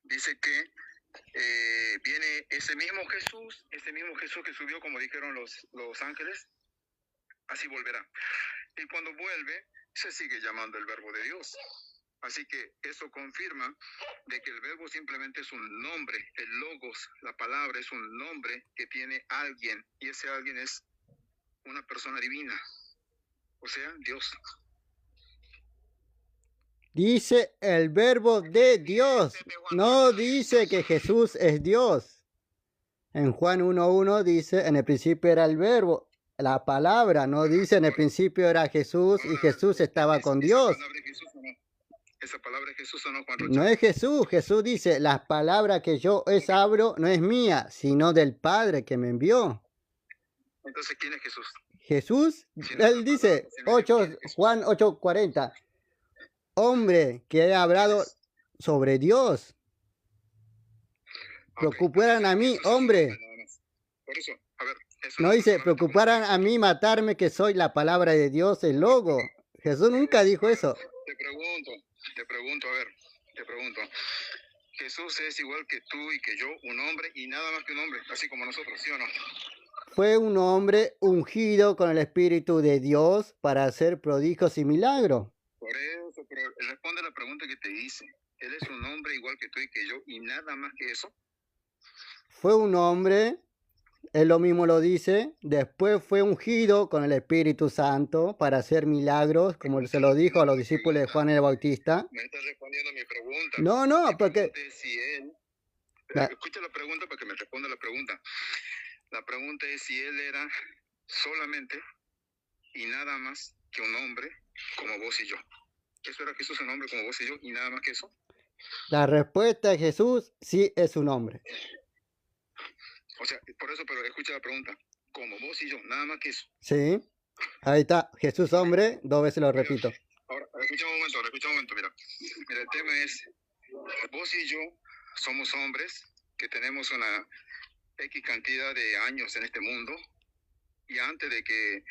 dice que viene ese mismo Jesús que subió, como dijeron los ángeles, así volverá. Y cuando vuelve, se sigue llamando el Verbo de Dios. Así que eso confirma de que el verbo simplemente es un nombre, el logos, la palabra es un nombre que tiene alguien, y ese alguien es una persona divina, o sea, Dios. Dice el verbo de Dios, no dice que Jesús es Dios. En Juan 1:1 dice, en el principio era el verbo, la palabra, no dice en el principio era Jesús y Jesús estaba con Dios. ¿Esa palabra es Jesús o no, Juan Rocha? No es Jesús, Jesús dice, las palabras que yo os hablo no es mía, sino del Padre que me envió. Entonces, ¿quién es Jesús? Jesús, él dice, Juan 8:40, hombre que he hablado sobre Dios. Preocuparan a mí, hombre. Por eso, a ver, eso No dice, preocuparan a mí matarme, que soy la palabra de Dios, el logo. Jesús nunca dijo eso. Te pregunto, a ver, te pregunto. Jesús es igual que tú y que yo, un hombre y nada más que un hombre, así como nosotros, ¿sí o no? Fue un hombre ungido con el Espíritu de Dios para hacer prodigios y milagros. Por eso, pero responde la pregunta que te hice. Él es un hombre igual que tú y que yo y nada más que eso. Fue un hombre, él lo mismo lo dice, después fue ungido con el Espíritu Santo para hacer milagros, como se lo dijo a los discípulos de Juan el Bautista. Me estás respondiendo mi pregunta. No, porque... Si él... Escucha la pregunta para que me responda la pregunta. La pregunta es si él era solamente y nada más que un hombre como vos y yo. ¿Eso era Jesús, un hombre como vos y yo y nada más que eso? La respuesta de Jesús sí es un hombre. O sea, por eso, pero escucha la pregunta. Como vos y yo, nada más que eso. Sí, ahí está, Jesús hombre, 2 veces lo repito. Ahora, escucha un momento, mira. Mira, el tema es, vos y yo somos hombres que tenemos una X cantidad de años en este mundo, y antes de que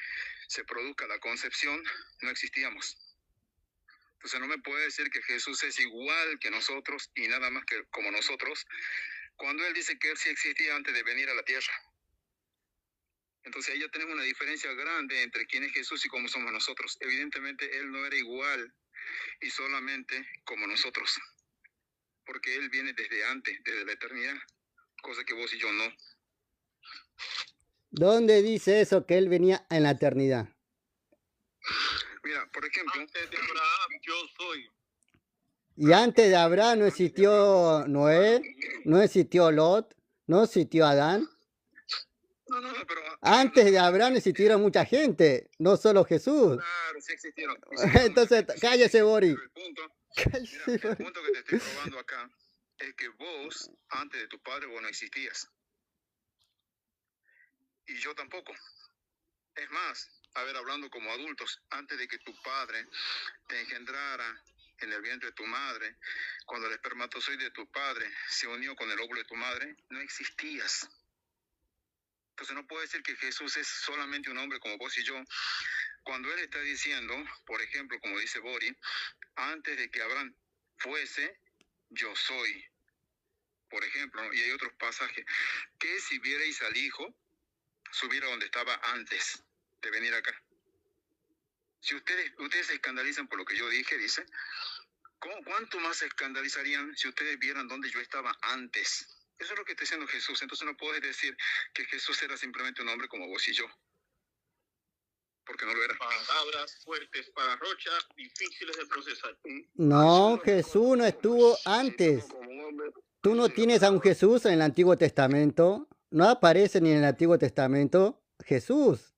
se produzca la concepción, no existíamos. Entonces no me puede decir que Jesús es igual que nosotros y nada más que como nosotros, cuando él dice que él sí existía antes de venir a la tierra. Entonces ahí ya tenemos una diferencia grande entre quién es Jesús y cómo somos nosotros. Evidentemente él no era igual y solamente como nosotros, porque él viene desde antes, desde la eternidad, cosa que vos y yo no. ¿Dónde dice eso que él venía en la eternidad? Mira, por ejemplo, antes de Abraham, yo soy. Y antes de Abraham no existió Noé, no existió Lot, no existió Adán. No, pero... Antes de Abraham existieron mucha gente, no solo Jesús. Claro, sí existieron. Entonces, cállese, Boris. El punto que te estoy probando acá es que vos, antes de tu padre, vos no existías. Y yo tampoco. Es más, a ver, hablando como adultos, antes de que tu padre te engendrara en el vientre de tu madre, cuando el espermatozoide de tu padre se unió con el óvulo de tu madre, no existías. Entonces no puede decir que Jesús es solamente un hombre como vos y yo, cuando él está diciendo, por ejemplo, como dice Boris, antes de que Abraham fuese, yo soy. Por ejemplo, y hay otros pasajes, que si vierais al Hijo, subiera donde estaba antes de venir acá. Si ustedes se escandalizan por lo que yo dije, dice, ¿cuánto más se escandalizarían si ustedes vieran dónde yo estaba antes? Eso es lo que está diciendo Jesús. Entonces no puedes decir que Jesús era simplemente un hombre como vos y yo, porque no lo era. Palabras fuertes para Rocha, difíciles de procesar. No, Jesús no estuvo antes. Tú no tienes a un Jesús en el Antiguo Testamento. No aparece ni en el Antiguo Testamento Jesús.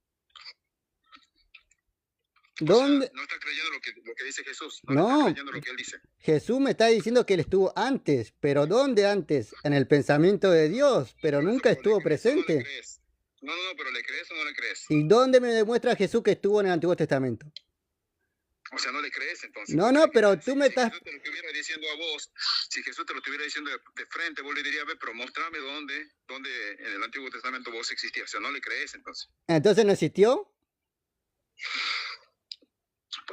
¿Dónde? O sea, no está creyendo lo que dice Jesús. No, está creyendo lo que él dice. Jesús me está diciendo que él estuvo antes. ¿Pero dónde antes? En el pensamiento de Dios, pero nunca estuvo presente. No, pero ¿le crees o no le crees? ¿Y dónde me demuestra Jesús que estuvo en el Antiguo Testamento? O sea, no le crees entonces. No, pero tú me estás... Si Jesús te lo estuviera diciendo a vos, si Jesús te lo estuviera diciendo de frente, vos le dirías, pero mostrame dónde en el Antiguo Testamento vos existías. O sea, no le crees entonces. ¿Entonces no existió?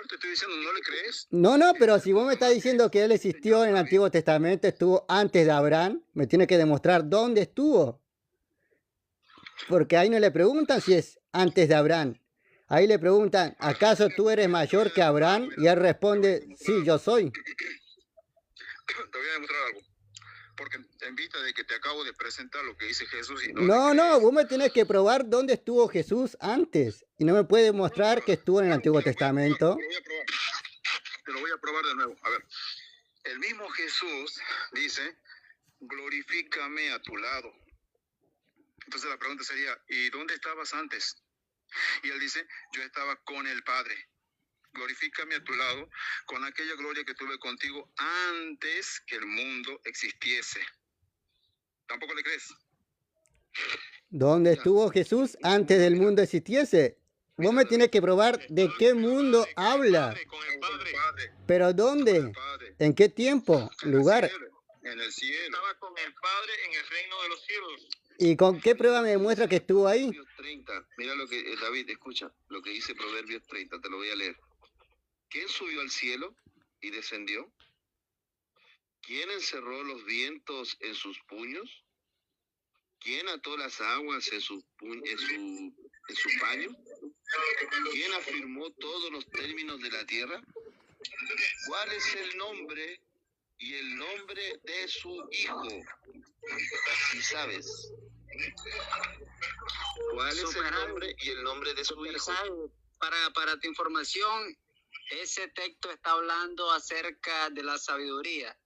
te estoy diciendo, ¿no le crees? No, no, pero si vos me estás diciendo que él existió en el Antiguo Testamento, estuvo antes de Abraham, me tiene que demostrar dónde estuvo. Porque ahí no le preguntan si es antes de Abraham. Ahí le preguntan, ¿acaso tú eres mayor que Abraham? Y él responde, sí, yo soy. Te voy a demostrar algo. Porque en vista de que te acabo de presentar lo que dice Jesús y No, no, vos me tenés que probar dónde estuvo Jesús antes. Y no me puedes mostrar que estuvo en el Antiguo Testamento. Te lo voy a probar de nuevo. A ver, el mismo Jesús dice, glorifícame a tu lado. Entonces la pregunta sería, ¿y dónde estabas antes? Y él dice, yo estaba con el Padre. Glorifícame a tu lado con aquella gloria que tuve contigo antes que el mundo existiese. ¿Tampoco le crees? ¿Dónde estuvo Jesús antes del mundo existiese? Vos me tienes que probar de qué mundo habla. Con el Padre. ¿Pero dónde? ¿En qué tiempo? ¿Lugar? En el cielo. Estaba con el Padre en el reino de los cielos. ¿Y con qué prueba me demuestra que estuvo ahí? Proverbios 30. Mira lo que, David, escucha lo que dice Proverbios 30, te lo voy a leer. ¿Quién subió al cielo y descendió? ¿Quién encerró los vientos en sus puños? ¿Quién ató las aguas en su paño? ¿Quién afirmó todos los términos de la tierra? ¿Cuál es el nombre y el nombre de su hijo? ¿Y sabes? ¿Cuál es el nombre y el nombre de su hijo? Para tu información, ese texto está hablando acerca de la sabiduría.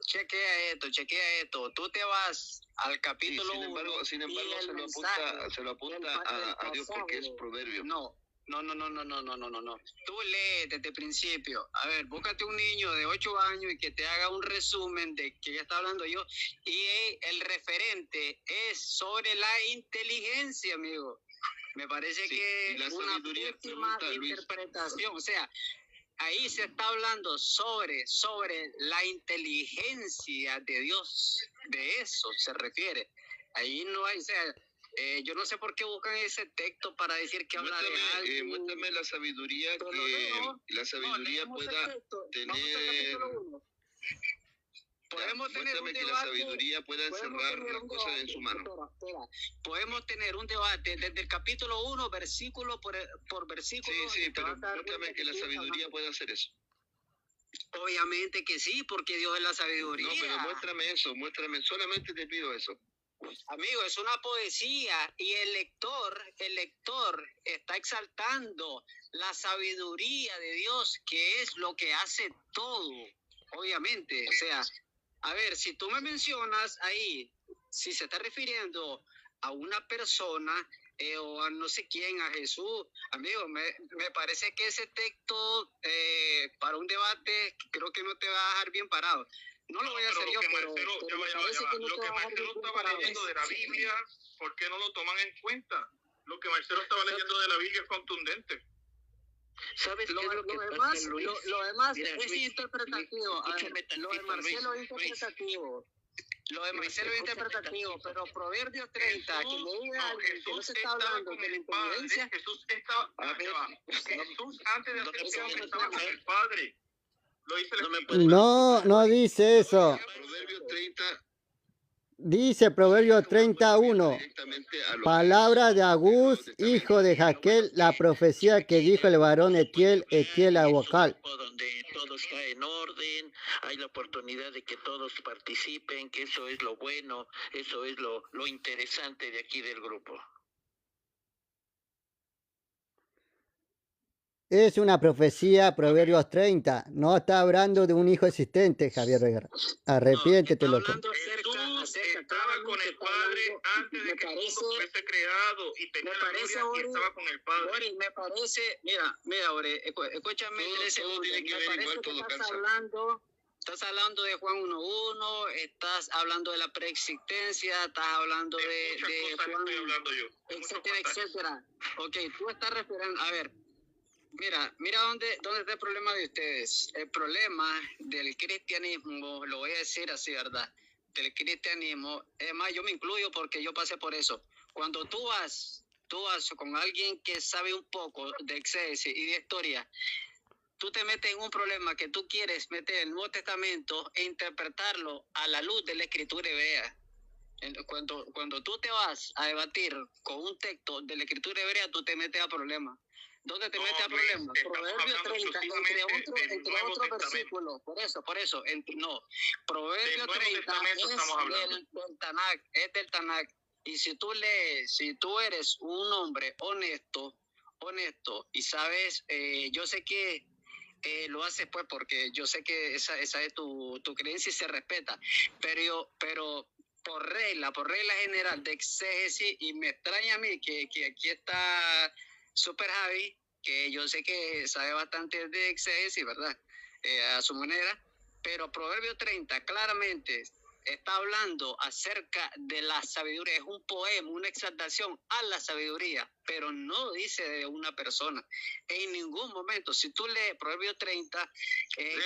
Chequea esto. Tú te vas al capítulo 1. Sin embargo, se lo apunta a Dios porque es proverbio. No. Tú lee desde el principio. A ver, búscate un niño de 8 años y que te haga un resumen de que ya está hablando yo. Y el referente es sobre la inteligencia, amigo. Me parece que la es una última interpretación. O sea, ahí se está hablando sobre la inteligencia de Dios. De eso se refiere. Ahí no hay, o sea, yo no sé por qué buscan ese texto para decir que habla de algo. Muéstrame la sabiduría pueda tener. Podemos tener un debate, que la sabiduría pueda encerrar las cosas en su mano. Podemos tener un debate desde el capítulo 1, versículo por versículo. Sí, pero muéstrame que la sabiduría pueda hacer eso. Obviamente que sí, porque Dios es la sabiduría. No, pero muéstrame, solamente te pido eso. Amigo, es una poesía y el lector está exaltando la sabiduría de Dios, que es lo que hace todo, obviamente. O sea, a ver, si tú me mencionas ahí, si se está refiriendo a una persona o a no sé quién, a Jesús, amigo, me parece que ese texto para un debate creo que no te va a dejar bien parado. No lo voy a hacer yo, pero lo que Marcelo estaba leyendo de la Biblia, ¿por qué no lo toman en cuenta? Lo que Marcelo estaba leyendo de la Biblia es contundente. ¿Sabes lo demás es interpretativo. Lo de Marcelo es interpretativo. Pero Proverbios 30, que le diga que no se está hablando de la inteligencia. Jesús antes de hacer estaba con el Padre. No dice eso. Proverbios 30. Dice Proverbios 31, palabra de Agús, hijo de Jaquel, la profecía que dijo el varón Etiel a Bocal. Donde todo está en orden, hay la oportunidad de que todos participen, que eso es lo bueno, eso es lo interesante de aquí del grupo. Es una profecía, Proverbios 30. No está hablando de un hijo existente, Javier Reguera. Arrepiéntete, loco. Estaba con el Padre antes de que el mundo fuese creado y tenía la gloria y estaba con el Padre. Ori, me parece, mira, Ori, escúchame 3 segundos. Me parece que estás hablando de Juan 1.1, estás hablando de la preexistencia, estás hablando de Juan, etcétera. Ok, tú estás refiriendo, a ver, mira dónde está el problema de ustedes. El problema del cristianismo, lo voy a decir así, ¿verdad? Del cristianismo, es más, yo me incluyo porque yo pasé por eso. Cuando tú vas con alguien que sabe un poco de exégesis y de historia, tú te metes en un problema que tú quieres meter el Nuevo Testamento e interpretarlo a la luz de la Escritura hebrea. Cuando tú te vas a debatir con un texto de la Escritura hebrea, tú te metes a problemas. ¿Dónde te metes a problemas? Proverbios 30, entre otros versículos. Por eso, Proverbios 30 es del Tanakh, es del Tanakh. Y si tú lees, si tú eres un hombre honesto, y sabes, yo sé que lo haces pues porque yo sé que esa es tu creencia y se respeta, pero por regla general de exégesis, y me extraña a mí que aquí está Super Javi, que yo sé que sabe bastante de exégesis, ¿verdad? A su manera, pero Proverbio 30 claramente está hablando acerca de la sabiduría. Es un poema, una exaltación a la sabiduría, pero no dice de una persona. En ningún momento, si tú lees Proverbio 30,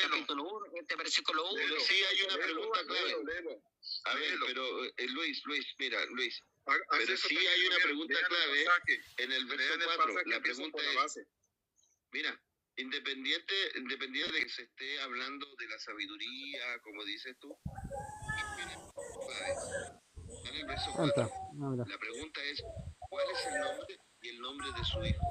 capítulo 1, versículo 1. Pero sí hay una pregunta clave. A ver, pero Luis, mira, Luis. Pero sí hay una pregunta clave en el verso 4. La pregunta es, mira, independiente de que se esté hablando de la sabiduría, como dices tú, en el verso 4, la pregunta es, ¿cuál es el nombre y el nombre de su hijo?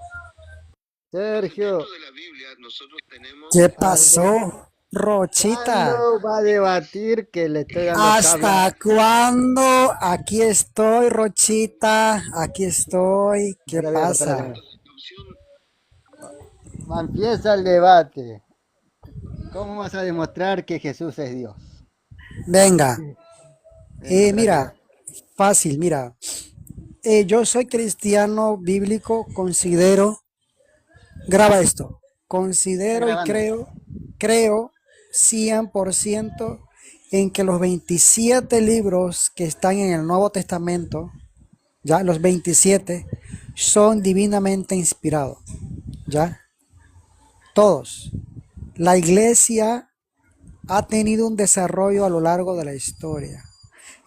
Sergio. Dentro de la Biblia nosotros tenemos... ¿Qué pasó, Rochita? ¿Cuándo va a debatir que le estoy dando ¿Hasta cuándo? Aquí estoy, Rochita. Aquí estoy. ¿Qué pasa? Empieza el debate. ¿Cómo vas a demostrar que Jesús es Dios? Venga. Mira, fácil, mira. Yo soy cristiano bíblico, considero, graba esto, considero y creo 100% en que los 27 libros que están en el Nuevo Testamento, ya los 27, son divinamente inspirados, ya, todos. La iglesia ha tenido un desarrollo a lo largo de la historia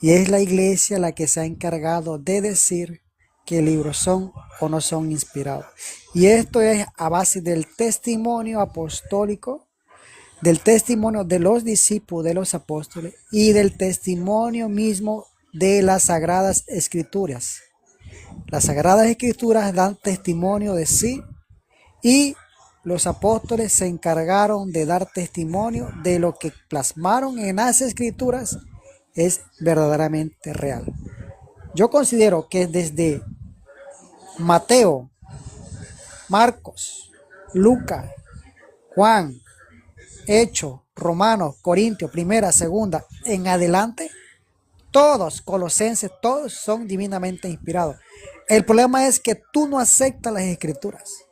y es la iglesia la que se ha encargado de decir qué libros son o no son inspirados. Y esto es a base del testimonio apostólico, del testimonio de los discípulos de los apóstoles y del testimonio mismo de las Sagradas Escrituras. Las Sagradas Escrituras dan testimonio de sí y los apóstoles se encargaron de dar testimonio de lo que plasmaron en las Escrituras es verdaderamente real. Yo considero que desde Mateo, Marcos, Lucas, Juan, Hechos, Romanos, Corintios, Primera, Segunda, en adelante, todos, Colosenses, todos son divinamente inspirados. El problema es que tú no aceptas las Escrituras.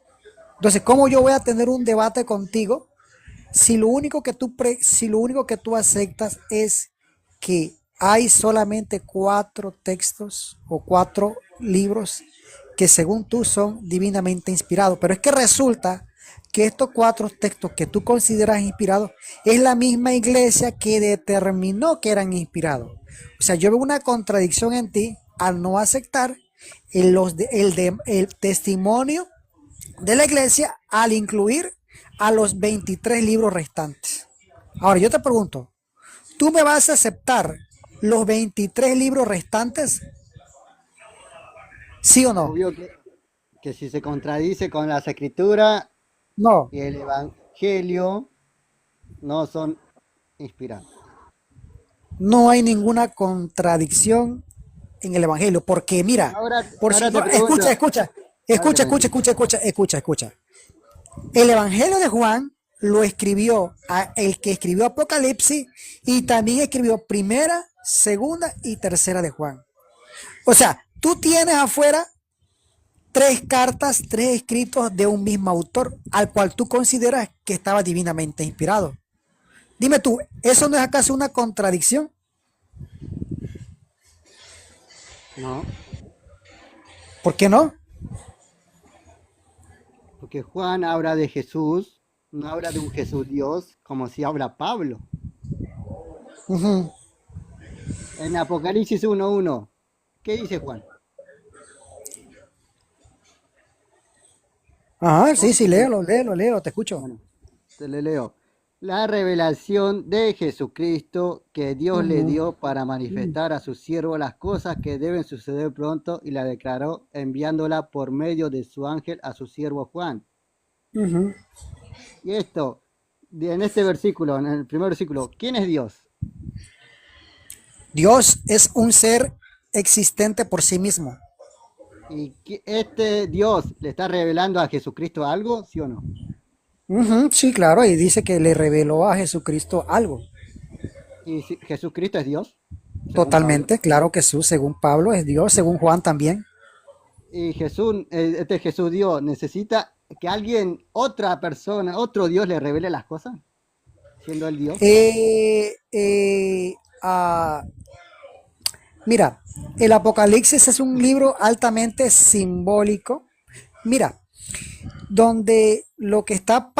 Entonces, ¿cómo yo voy a tener un debate contigo si lo único que tú aceptas es que hay solamente 4 textos o 4 libros que según tú son divinamente inspirados? Pero es que resulta que estos 4 textos que tú consideras inspirados es la misma iglesia que determinó que eran inspirados. O sea, yo veo una contradicción en ti al no aceptar el testimonio de la iglesia al incluir a los 23 libros restantes. Ahora yo te pregunto, ¿tú me vas a aceptar los 23 libros restantes? ¿Sí o no? Obvio que si se contradice con las Escrituras No. y el Evangelio no son inspirados. No hay ninguna contradicción en el Evangelio, porque mira, escucha. El Evangelio de Juan lo escribió el que escribió Apocalipsis y también escribió Primera, Segunda y Tercera de Juan. O sea, tú tienes afuera 3 cartas, 3 escritos de un mismo autor al cual tú consideras que estaba divinamente inspirado. Dime tú, ¿eso no es acaso una contradicción? No. ¿Por qué no? Porque Juan habla de Jesús, no habla de un Jesús Dios, como si habla Pablo. En Apocalipsis 1:1, ¿qué dice Juan? Ajá, sí, léelo, te escucho. Bueno, Te le leo. La revelación de Jesucristo que Dios le Ujú, dio para manifestar a su siervo las cosas que deben suceder pronto y la declaró enviándola por medio de su ángel a su siervo Juan. ujú. Y esto, en este versículo, en el primer versículo, ¿quién es Dios? Dios es un ser existente por sí mismo. ¿Y este Dios le está revelando a Jesucristo algo, sí o no? Ujú, sí, claro, y dice que le reveló a Jesucristo algo. ¿Y si Jesucristo es Dios, según Pablo? Totalmente, claro que sí, según Pablo es Dios, según Juan también. Y Jesús, este Jesús Dios, necesita que alguien, otra persona, otro Dios le revele las cosas, siendo el Dios. Eh, eh, ah, Mira, el Apocalipsis es un libro altamente simbólico. Mira, donde lo que está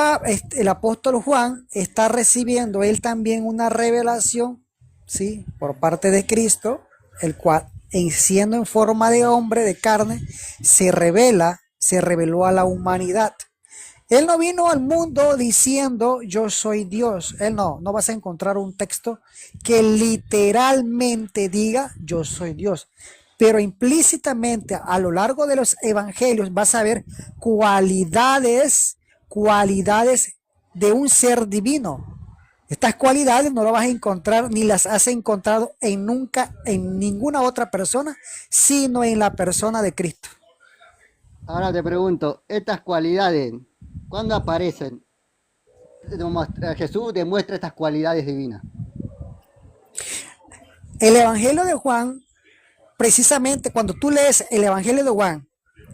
el apóstol Juan está recibiendo él también una revelación, ¿sí? Por parte de Cristo, el cual, siendo en forma de hombre, de carne, se reveló a la humanidad. Él no vino al mundo diciendo yo soy Dios. Él no vas a encontrar un texto que literalmente diga yo soy Dios. Pero implícitamente a lo largo de los evangelios vas a ver cualidades de un ser divino. Estas cualidades no las vas a encontrar ni las has encontrado nunca en ninguna otra persona, sino en la persona de Cristo. Ahora te pregunto, estas cualidades, ¿cuándo aparecen? Jesús demuestra estas cualidades divinas. El Evangelio de Juan, precisamente cuando tú lees el Evangelio de Juan,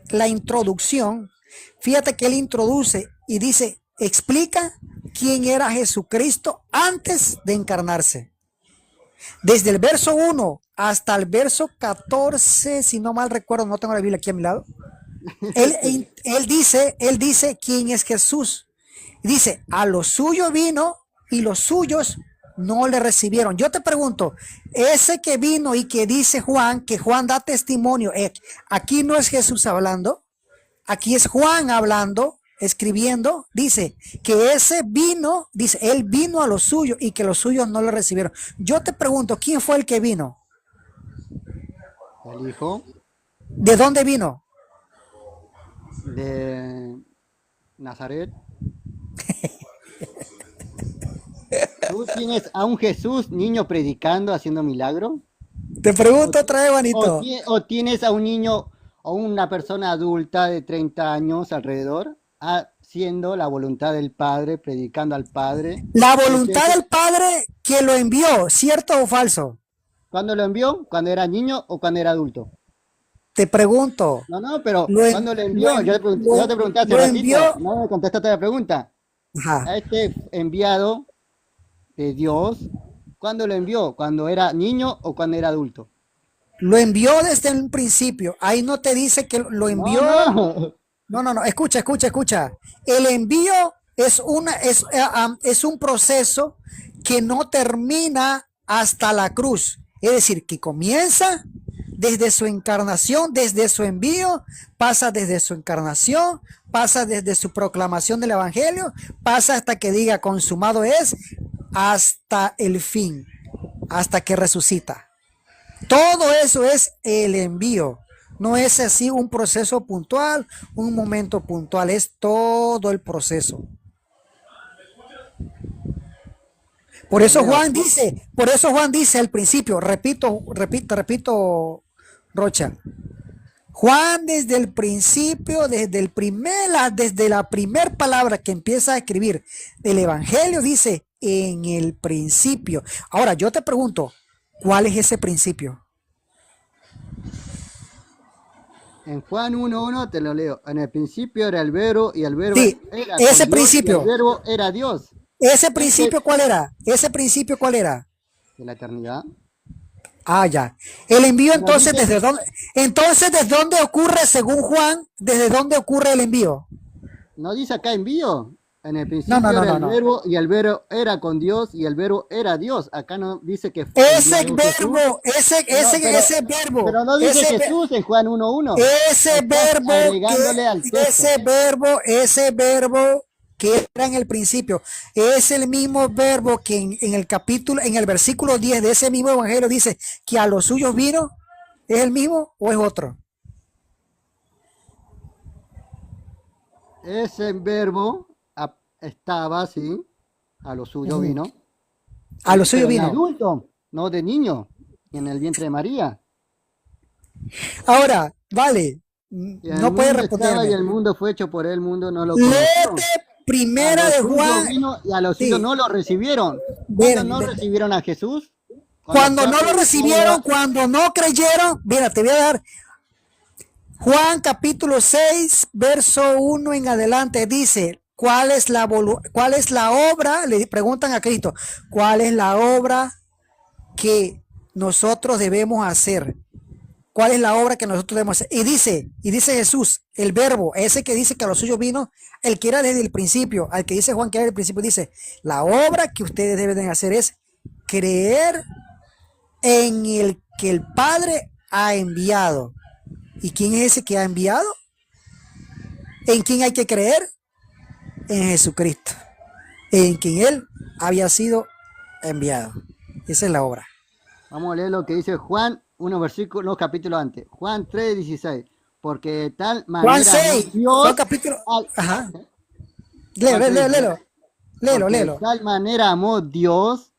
la introducción, fíjate que él introduce y dice, explica quién era Jesucristo antes de encarnarse. Desde el verso 1 hasta el verso 14, si no mal recuerdo, no tengo la Biblia aquí a mi lado, él dice quién es Jesús. Dice, a los suyos vino y los suyos no le recibieron. Yo te pregunto, ese que vino y que dice Juan, que Juan da testimonio, aquí no es Jesús hablando, aquí es Juan hablando, escribiendo, dice que ese vino, dice, él vino a los suyos y que los suyos no le recibieron. Yo te pregunto, ¿quién fue el que vino? El Hijo ¿De dónde vino? de Nazaret. ¿Tú tienes a un Jesús niño predicando, haciendo milagro? Te pregunto otra vez, Juanito. ¿O tienes a un niño o una persona adulta de 30 años alrededor haciendo la voluntad del Padre, predicando al Padre? La voluntad del Padre que lo envió, ¿cierto o falso? ¿Cuándo lo envió? ¿Cuando era niño o cuando era adulto? Te pregunto. No, pero ¿cuándo lo envió? Yo te pregunté hace ratito, no me contestaste la pregunta. Ajá. A este enviado de Dios, ¿cuándo lo envió? ¿Cuando era niño o cuando era adulto? Lo envió desde un principio. Ahí no te dice que lo envió. No. Escucha. El envío es un proceso que no termina hasta la cruz. Es decir, que comienza desde su encarnación, desde su envío, pasa desde su encarnación, pasa desde su proclamación del evangelio, pasa hasta que diga consumado es, hasta el fin, hasta que resucita. Todo eso es el envío. No es así un proceso puntual, un momento puntual, es todo el proceso. Por eso Juan dice al principio, repito, Rocha. Juan desde el principio, desde la primera palabra que empieza a escribir el Evangelio, dice en el principio. Ahora yo te pregunto, ¿cuál es ese principio? En Juan 1:1 te lo leo. En el principio era el verbo y el verbo era ese con Dios, principio. Y el verbo era Dios. ¿Ese principio cuál era? ¿Ese principio cuál era? De la eternidad. Ah, ya. El envío entonces, ¿desde dónde ocurre según Juan? ¿Desde dónde ocurre el envío? No dice acá envío. En el principio era el verbo y el verbo era con Dios y el verbo era Dios. Acá no dice que fue ese verbo. Pero no dice Jesús en Juan 1:1. Ese verbo que era en el principio. Es el mismo verbo que en el versículo 10 de ese mismo evangelio dice que a los suyos vino. ¿Es el mismo o es otro? Ese verbo estaba, sí, a lo suyo vino. A los suyos Pero de vino. adulto, no de niño, en el vientre de María. Ahora, vale, Y el no puede mundo estaba y responderme. el mundo fue hecho por él, el mundo no lo conoció. Léete A primera los de suyos Juan. vino y a los Sí. suyos no lo recibieron. Ven, ¿Cuándo no ven. recibieron a Jesús? Cuando no estaba lo recibieron, cuando no creyeron, mira, te voy a dar Juan capítulo 6, verso 1 en adelante, dice, cuál es la obra? Le preguntan a Cristo, ¿cuál es la obra que nosotros debemos hacer? ¿Cuál es la obra que nosotros debemos hacer? Y dice Jesús, el verbo, ese que dice que a los suyos vino, el que era desde el principio, al que dice Juan que era desde el principio, dice, la obra que ustedes deben hacer es creer en el que el Padre ha enviado. ¿Y quién es ese que ha enviado? ¿En quién hay que creer? En Jesucristo, en quien Él había sido enviado. Esa es la obra. Vamos a leer lo que dice Juan, unos capítulos antes. Juan 3:16. Porque de tal manera Juan 6, amó Dios Juan capítulo. Ajá. Léelo. porque de tal manera amó Dios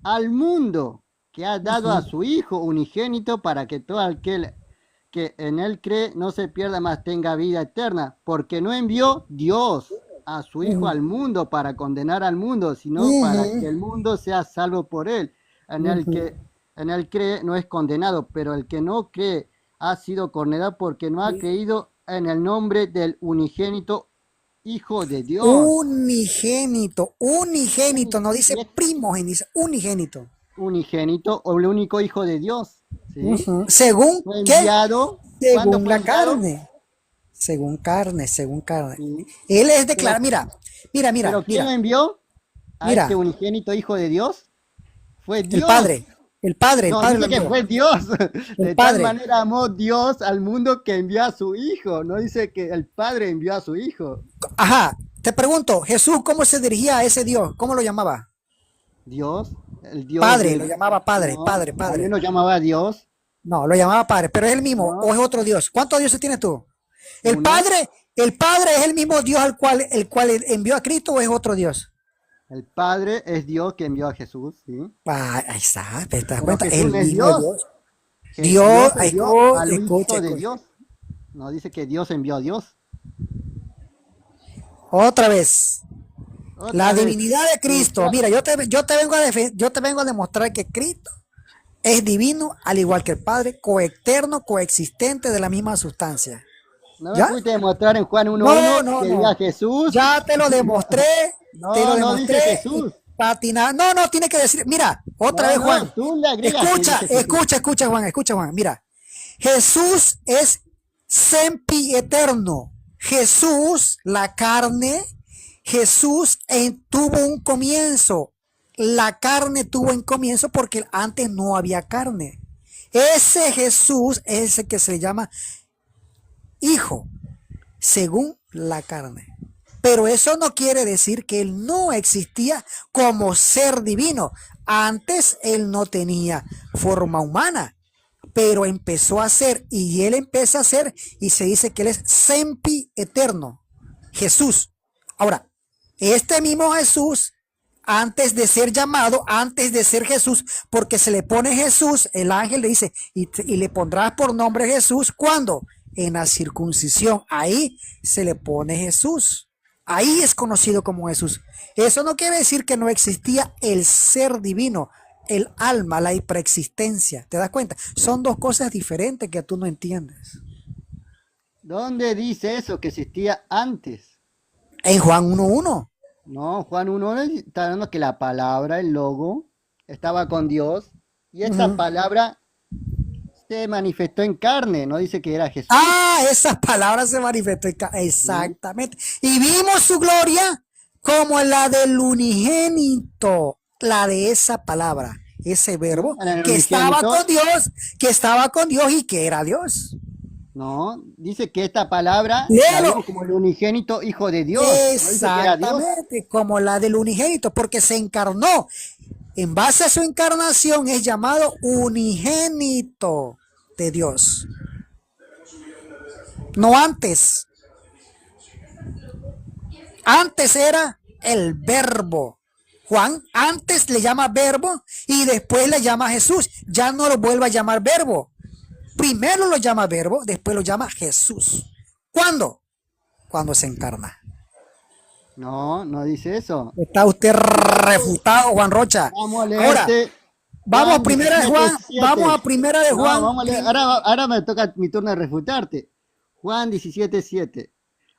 al mundo, que ha dado a su Hijo unigénito para que todo aquel que en él cree no se pierda, más tenga vida eterna. Porque no envió Dios a su Hijo al mundo para condenar al mundo, sino para que el mundo sea salvo por él. En el que en él cree no es condenado, pero el que no cree ha sido condenado porque no ha creído en el nombre del unigénito Hijo de Dios. Unigénito, no dice primogénito, dice unigénito. Unigénito o el único Hijo de Dios. ¿Sí? ¿Según Fue qué? enviado. ¿Cuándo Según fue la enviado? carne. Según carne. Sí. Él es declarado, mira. ¿Pero quién lo envió? A Mira. este unigénito Hijo de Dios. Fue Dios. El Padre No, lo dice que envió. fue Dios. De tal Padre. manera amó Dios al mundo que envió a su Hijo. No dice que el Padre envió a su Hijo. Ajá, te pregunto, Jesús, ¿cómo se dirigía a ese Dios? ¿Cómo lo llamaba? Dios, el Dios. Padre, lo llamaba Padre, No, Padre. también lo llamaba Dios. No, lo llamaba Padre, pero es el mismo, No. o es otro Dios. ¿Cuántos dioses tienes tú? El Uno. Padre es el mismo Dios el cual envió a Cristo, o es otro Dios. El Padre es Dios que envió a Jesús, ¿sí? Ah, ahí está, ¿te das Pero cuenta? Jesús El es mismo Dios. Dios. Que Dios, envió al escucha. Hijo de Dios. No dice que Dios envió a Dios. Otra vez. Otra La vez. divinidad de Cristo. Mira, yo te vengo a demostrar que Cristo es divino, al igual que el Padre, coeterno, coexistente de la misma sustancia. ¿No me ¿Ya? pudiste demostrar en Juan 1:1 No, que no. diga Jesús? Ya te lo demostré. No, te lo no demostré. dice Jesús. Patinar. No, tiene que decir. Mira, otra No, vez, no, Juan. tú le agregas que Escucha, dice Jesús. escucha, Juan. Mira, Jesús es sempieterno. Jesús, la carne, Jesús tuvo un comienzo. La carne tuvo un comienzo porque antes no había carne. Ese Jesús es el que se le llama Hijo, según la carne. Pero eso no quiere decir que Él no existía como ser divino. Antes Él no tenía forma humana, pero empezó a ser, y Él empieza a ser, y se dice que Él es sempieterno, Jesús. Ahora, este mismo Jesús, antes de ser llamado, antes de ser Jesús, porque se le pone Jesús, el ángel le dice, y le pondrás por nombre Jesús, ¿cuándo? En la circuncisión, ahí se le pone Jesús. Ahí es conocido como Jesús. Eso no quiere decir que no existía el ser divino, el alma, la preexistencia. ¿Te das cuenta? Son dos cosas diferentes que tú no entiendes. ¿Dónde dice eso que existía antes? En Juan 1:1. No, Juan 1 está hablando que la palabra, el logo, estaba con Dios y esta palabra se manifestó en carne, no dice que era Jesús. Ah, esas palabras se manifestó. Exactamente. Y vimos su gloria como la del unigénito, la de esa palabra, ese verbo El que estaba unigénito. con Dios y que era Dios. No, dice que esta palabra la Léelo. vio como el unigénito Hijo de Dios. No dice que era Dios. Exactamente, como la del unigénito, porque se encarnó. En base a su encarnación es llamado unigénito de Dios. No antes. Antes era el verbo. Juan antes le llama verbo y después le llama Jesús. Ya no lo vuelve a llamar verbo. Primero lo llama verbo, después lo llama Jesús. ¿Cuándo? Cuando se encarna. No, no dice eso. Está usted refutado, Juan Rocha. Vamos a Ahora, leerte vamos a Juan primera de Juan. 17:7. Vamos a primera de No, Juan. vamos a leer. Ahora me toca mi turno de refutarte. Juan 17:7.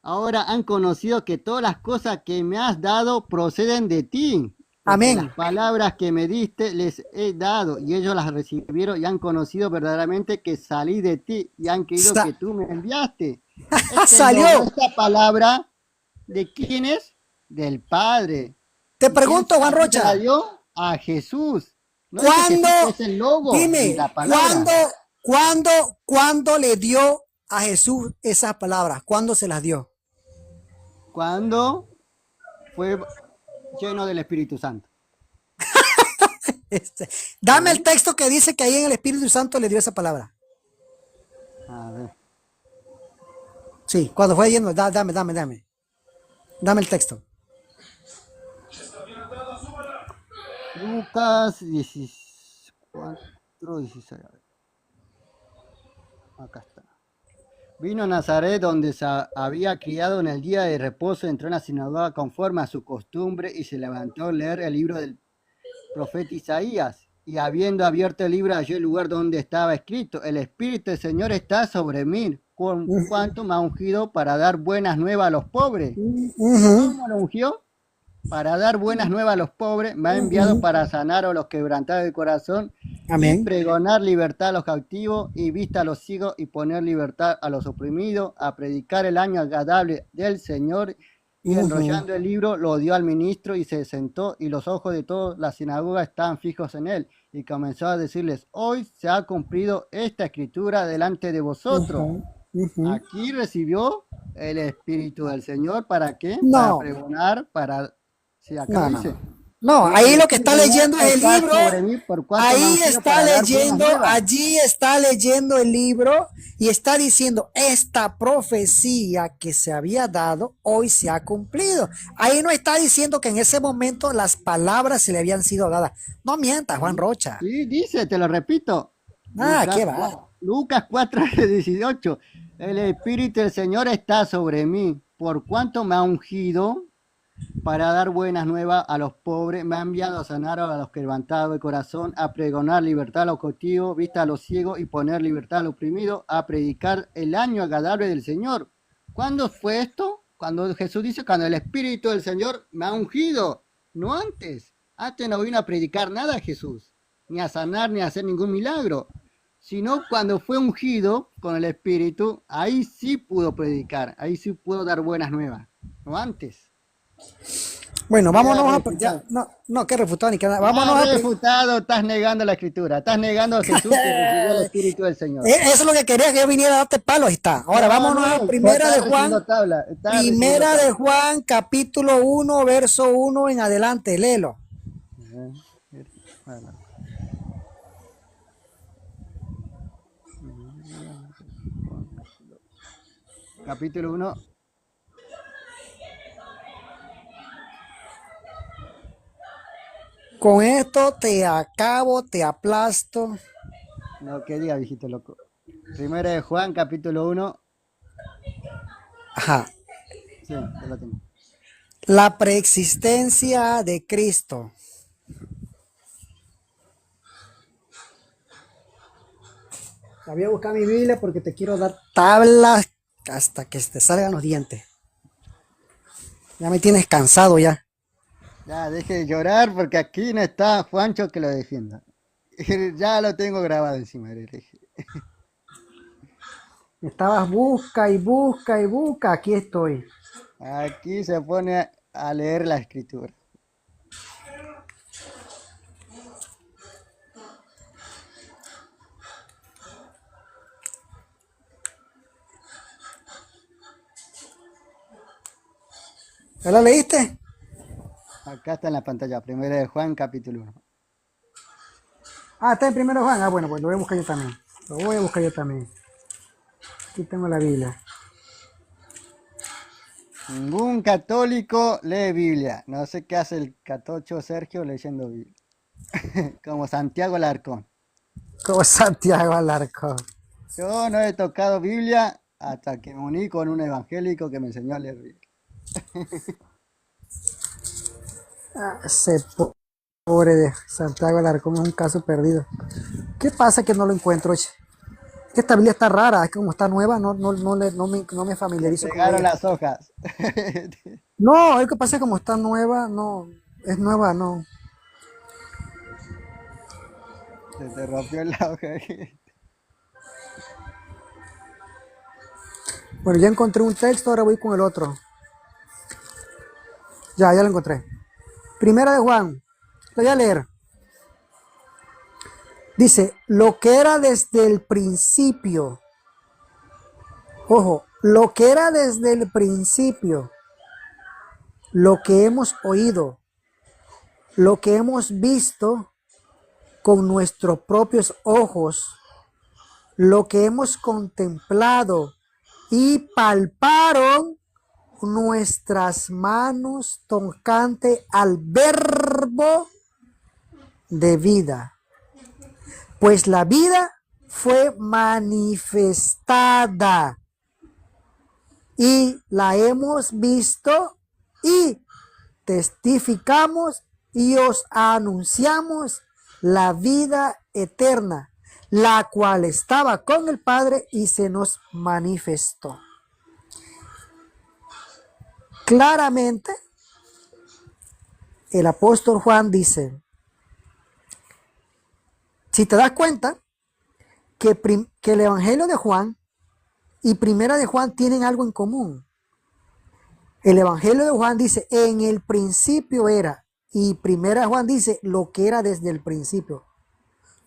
Ahora han conocido que todas las cosas que me has dado proceden de ti. Porque Amén. las palabras que me diste les he dado y ellos las recibieron y han conocido verdaderamente que salí de ti y han creído Sa- que tú me enviaste. Salió. Esta palabra, ¿de quién es? Del Padre. Te ¿Y quién pregunto, Juan se la Rocha, dio? A Jesús. No es que ¿cuándo, Jesús es el logo ni dime, la palabra. cuándo le dio a Jesús esas palabras? ¿Cuándo se las dio? Cuando fue lleno del Espíritu Santo. Dame el texto que dice que ahí en el Espíritu Santo le dio esa palabra. A ver. Sí, cuando fue lleno, dame. Dame el texto. Lucas 14, 16. A ver. Acá está. Vino a Nazaret, donde se había criado en el día de reposo, entró en la sinagoga conforme a su costumbre y se levantó a leer el libro del profeta Isaías. Y habiendo abierto el libro, halló el lugar donde estaba escrito: el Espíritu del Señor está sobre mí, con cuanto me ha ungido para dar buenas nuevas a los pobres. ¿Cómo lo ungió? Para dar buenas nuevas a los pobres, me ha enviado para sanar a los quebrantados de corazón, y Amén. pregonar libertad a los cautivos y vista a los ciegos y poner libertad a los oprimidos, a predicar el año agradable del Señor. Y enrollando el libro lo dio al ministro y se sentó, y los ojos de toda la sinagoga estaban fijos en él, y comenzó a decirles: hoy se ha cumplido esta escritura delante de vosotros. Aquí recibió el Espíritu del Señor. ¿Para qué? Para No, pregonar, para... Sí, acá no, lo no. dice. No, ahí lo que está El Espíritu leyendo es el está libro. sobre mí, por cuanto me ha Ahí ungido está para dar buenas leyendo, nuevas. allí está leyendo el libro y está diciendo, esta profecía que se había dado hoy se ha cumplido. Ahí no está diciendo que en ese momento las palabras se le habían sido dadas. No mientas, Juan Rocha. Sí, dice, te lo repito. Ah, Lucas, qué va. Lucas 4:18. El Espíritu del Señor está sobre mí, por cuanto me ha ungido para dar buenas nuevas a los pobres, me ha enviado a sanar a los quebrantados de corazón, a pregonar libertad a los cautivos, vista a los ciegos y poner libertad al oprimido, a predicar el año agradable del Señor. ¿Cuándo fue esto? Cuando Jesús dice: cuando el Espíritu del Señor me ha ungido, no antes. Antes no vino a predicar nada Jesús, ni a sanar, ni a hacer ningún milagro, sino cuando fue ungido con el Espíritu, ahí sí pudo predicar, ahí sí pudo dar buenas nuevas, no antes. Bueno, vámonos Queda a... refutado. No, qué refutado ni qué nada. Vámonos Está a... refutado, estás negando la Escritura, estás negando a Jesús que recibió el Espíritu del Señor. Eso es lo que quería, que yo viniera a darte palo, ahí está. Ahora vámonos a primera de Juan. Primera de Juan, capítulo 1, verso 1 en adelante, léelo. Capítulo 1. Con esto te acabo, te aplasto. No, que diga, viejito loco. Primera de Juan, capítulo 1. Ajá. Sí, ya lo tengo. La preexistencia de Cristo. Voy a buscar mi Biblia porque te quiero dar tablas hasta que te salgan los dientes. Ya me tienes cansado ya. Ya, deje de llorar porque aquí no está Juancho que lo defienda. Ya lo tengo grabado encima del eje. Estabas busca y busca y busca. Aquí estoy. Aquí se pone a leer la Escritura. ¿Ya la leíste? Acá está en la pantalla, primera de Juan, capítulo 1. Ah, está en primero Juan. Ah, bueno, pues lo voy a buscar yo también. Lo voy a buscar yo también. Aquí tengo la Biblia. Ningún católico lee Biblia. No sé qué hace el catocho Sergio leyendo Biblia. Como Santiago Alarcón. Como Santiago Alarcón. Yo no he tocado Biblia hasta que me uní con un evangélico que me enseñó a leer Biblia. Ese pobre de Santiago Alarcón es un caso perdido. ¿Qué pasa que no lo encuentro, che? Esta Biblia está rara, es como está nueva, no me familiarizo con Pegaron ella. las hojas. No, es que pasa que como está nueva, no, es nueva, no. Se te rompió la hoja. Bueno, ya encontré un texto, ahora voy con el otro. Ya lo encontré. Primera de Juan, lo voy a leer. Dice, lo que era desde el principio. Ojo, lo que era desde el principio. Lo que hemos oído. Lo que hemos visto con nuestros propios ojos. Lo que hemos contemplado y palparon nuestras manos tocante al verbo de vida. Pues la vida fue manifestada y la hemos visto y testificamos y os anunciamos la vida eterna, la cual estaba con el Padre y se nos manifestó. Claramente, el apóstol Juan dice, si te das cuenta que el Evangelio de Juan y Primera de Juan tienen algo en común. El Evangelio de Juan dice, en el principio era, y Primera de Juan dice, lo que era desde el principio,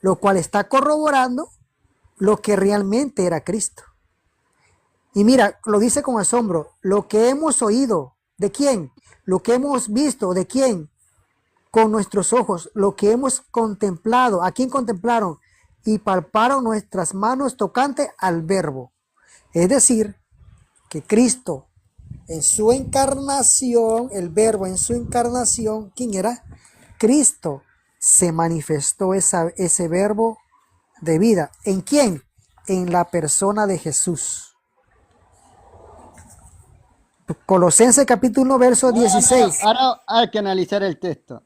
lo cual está corroborando lo que realmente era Cristo. Y mira, lo dice con asombro, lo que hemos oído, ¿de quién? Lo que hemos visto, ¿de quién? Con nuestros ojos, lo que hemos contemplado. ¿A quién contemplaron? Y palparon nuestras manos tocante al verbo. Es decir, que Cristo en su encarnación, el verbo en su encarnación, ¿quién era? Cristo. Se manifestó ese verbo de vida. ¿En quién? En la persona de Jesús. Colosenses capítulo 1, verso 16. Ahora hay que analizar el texto.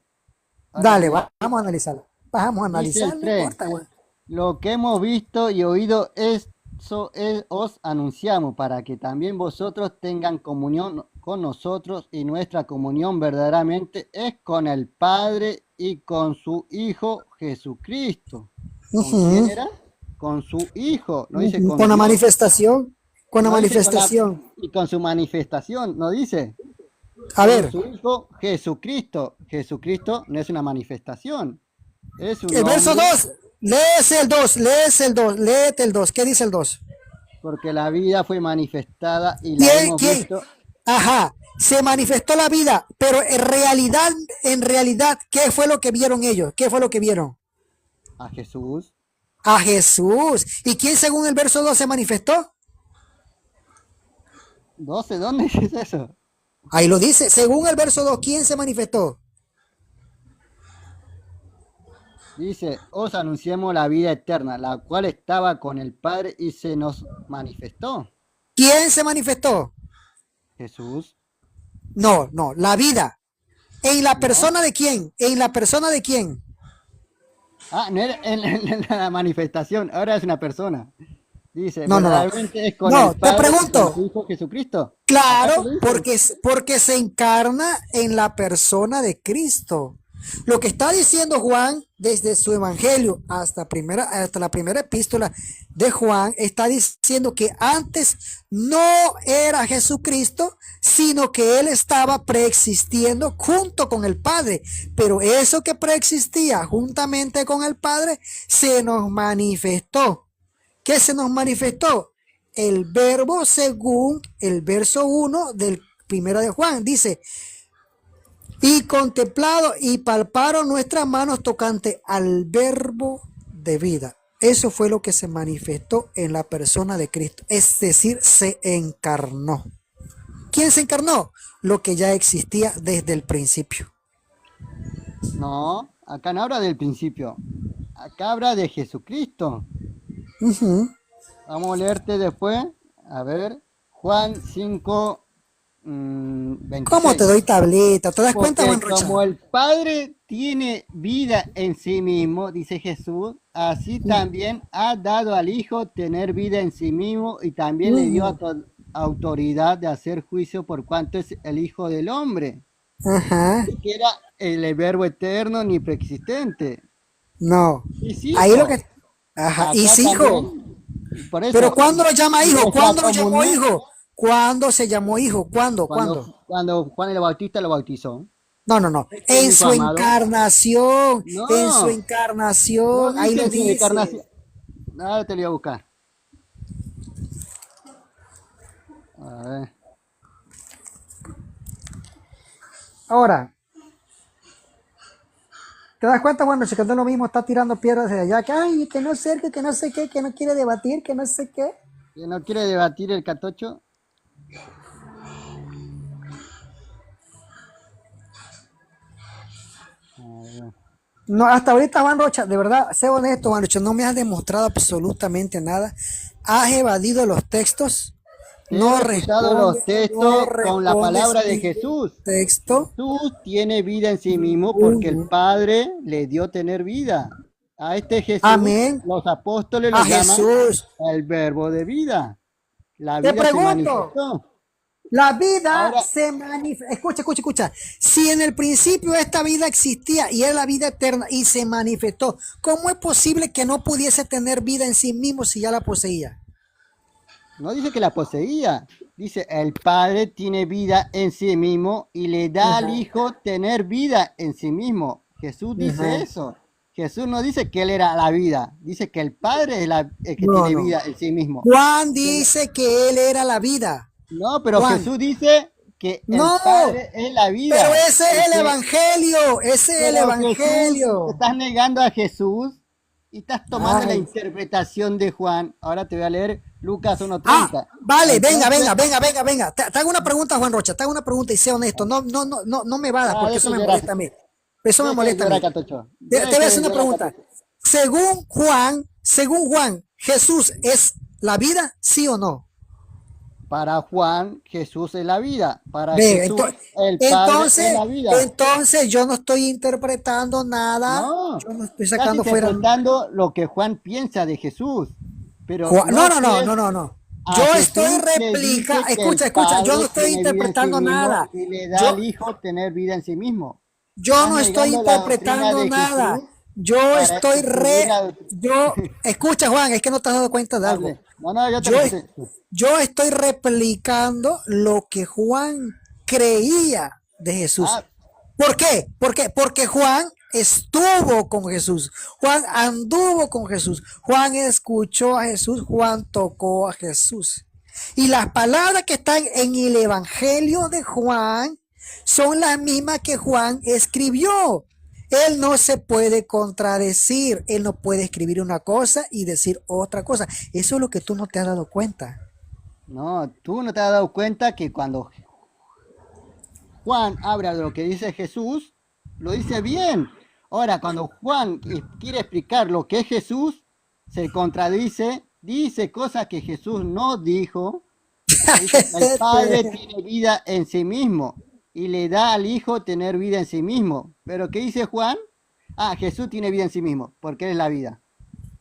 Dale, vamos a analizarlo. Vamos a Dice analizarlo. el 3, lo que hemos visto y oído, eso os anunciamos, para que también vosotros tengan comunión con nosotros, y nuestra comunión verdaderamente es con el Padre y con su Hijo Jesucristo. ¿Con quién era? Con su Hijo, no dice con la Dios. Manifestación. Con la No dice manifestación. y con su manifestación, no dice. A ver. Su Hijo Jesucristo. Jesucristo no es una manifestación. Es un El verso hombre, 2. Léese el 2. Léete el 2. ¿Qué dice el 2? porque la vida fue manifestada y la hemos visto. Ajá. Se manifestó la vida, pero en realidad, ¿qué fue lo que vieron ellos? ¿Qué fue lo que vieron? A Jesús. A Jesús. ¿Y quién según el verso 2 se manifestó? 12, ¿dónde es eso? Ahí lo dice. Según el verso 2, ¿quién se manifestó? Dice, os anunciamos la vida eterna, la cual estaba con el Padre y se nos manifestó. ¿Quién se manifestó? Jesús. No, la vida. ¿En la persona de quién? ¿En la persona de quién? Ah, no era en la manifestación, ahora es una persona. Dice, No. verdaderamente es con No, el Padre te pregunto. y con su Hijo Jesucristo. Claro, porque se encarna en la persona de Cristo. Lo que está diciendo Juan desde su evangelio hasta la primera epístola de Juan, está diciendo que antes no era Jesucristo, sino que él estaba preexistiendo junto con el Padre. Pero eso que preexistía juntamente con el Padre se nos manifestó. ¿Qué se nos manifestó? El verbo según el verso 1 del primera de Juan, dice, y contemplado y palparon nuestras manos tocante al verbo de vida. Eso fue lo que se manifestó en la persona de Cristo, es decir, se encarnó. ¿Quién se encarnó? Lo que ya existía desde el principio. No, acá no habla del principio. Acá habla de Jesucristo. Ujú. Vamos a leerte después. A ver, Juan 5, ¿Cómo te 26. doy tableta? ¿Te das cuenta, Porque Juan Rocha? como el Padre tiene vida en sí mismo, dice Jesús, así también ha dado al Hijo tener vida en sí mismo y también le dio autoridad de hacer juicio por cuanto es el Hijo del Hombre. Ajá. Y que era el Verbo eterno ni preexistente. No. Y es Ahí lo hijo. que... Ajá. Y Acá sí, hijo. también. Por Pero eso, ¿cuándo lo llama hijo? nuestra ¿Cuándo lo llamó comunión, hijo? ¿Cuándo se llamó hijo? ¿Cuándo? ¿Cuándo? cuando Juan el Bautista lo bautizó. No, no, no. Este es mi En hijo su amado. encarnación. En su No, encarnación. no Ahí dice lo en su dice. encarnación. Ahora te lo voy a buscar. A ver. Ahora, ¿te das cuenta, bueno, si que no es lo mismo, está tirando piedras de allá, que ay, que no cerca, que no sé qué, que no quiere debatir, que no sé qué? ¿Que no quiere debatir el catocho? A ver. No, hasta ahorita, Juan Rocha, de verdad, sé honesto, Juan Rocha, no me has demostrado absolutamente nada. Has evadido los textos, Te he no refutado los respondes, no textos con la respondes palabra de ningún Jesús. texto. Jesús tiene vida en sí mismo porque el Padre le dio tener vida. A este Jesús, Amén. los apóstoles lo A llaman Jesús. el verbo de vida. La Te vida se pregunto, manifestó. la vida Ahora, se manifiesta. Escucha, escucha, escucha. Si en el principio esta vida existía y era la vida eterna y se manifestó, ¿cómo es posible que no pudiese tener vida en sí mismo si ya la poseía? no dice que la poseía. Dice, el Padre tiene vida en sí mismo y le da al Ajá, Hijo tener vida en sí mismo. Jesús dice ajá. eso. Jesús no dice que Él era la vida. Dice que el Padre es el que No, tiene no. vida en sí mismo. Juan Que dice que él era la vida. no, pero Juan, Jesús dice que el no, Padre es la pero vida. ese es el Porque, evangelio, ese es el pero Jesús, evangelio. estás negando a Jesús y estás tomando la Ay. interpretación de Juan. Ahora te voy a leer Lucas Ah, 1:30. vale, venga, Entonces, venga, venga, venga, venga. Te hago una pregunta, Juan Rocha, te hago una pregunta y sé honesto. No, no, no, no, no me vadas porque eso deje me llorar, molesta a mí. Eso me deje molesta a llorar, mí. Catocho. Te voy a Deje hacer una llorar, pregunta. Catocho. Según Juan, ¿Jesús es la vida? ¿Sí o no? Para Juan, Jesús es la vida. Para Ve, Jesús, el Padre es la vida. entonces yo no estoy interpretando nada. No, Yo no estoy estás sacando fuera. interpretando lo que Juan piensa de Jesús. Pero No, no no, no, que no, no, no. a Yo Jesús estoy le replica, dice que escucha, el escucha, yo no Padre estoy tiene vida en sí interpretando mismo nada. y le da Yo, al Hijo tener vida en sí mismo. yo Estás no estoy negando la doctrina interpretando de nada. Jesús Yo para estoy escribir la doctrina. escucha, Juan, es que no te has dado cuenta de algo. Hable. No, yo te Yo, respeto. yo estoy replicando lo que Juan creía de Jesús. Ah, ¿Por qué? Porque Juan estuvo con Jesús, Juan anduvo con Jesús, Juan escuchó a Jesús, Juan tocó a Jesús. Y las palabras que están en el Evangelio de Juan son las mismas que Juan escribió. Él no se puede contradecir, él no puede escribir una cosa y decir otra cosa. Eso es lo que tú no te has dado cuenta. no, tú no te has dado cuenta que cuando Juan habla de lo que dice Jesús, lo dice bien. Ahora, cuando Juan quiere explicar lo que es Jesús, se contradice, dice cosas que Jesús no dijo. Dice, el Padre tiene vida en sí mismo y le da al Hijo tener vida en sí mismo. Pero ¿qué dice Juan? Ah, Jesús tiene vida en sí mismo, porque Él es la vida.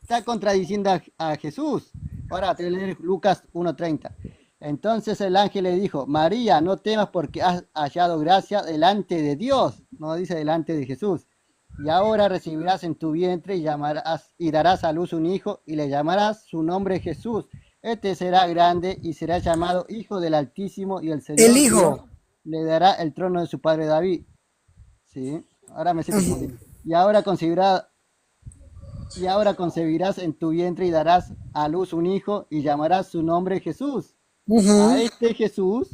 Está contradiciendo a Jesús. Ahora te voy a leer Lucas 1:30. Entonces el ángel le dijo, María, no temas porque has hallado gracia delante de Dios. No dice delante de Jesús. Y ahora recibirás en tu vientre y darás a luz un hijo y le llamarás su nombre Jesús. Este será grande y será llamado Hijo del Altísimo y el Señor El Dios hijo. le dará el trono de su padre David. ¿Sí? Ahora me siento confundido. Y ahora concebirás en tu vientre y darás a luz un hijo y llamarás su nombre Jesús. A este Jesús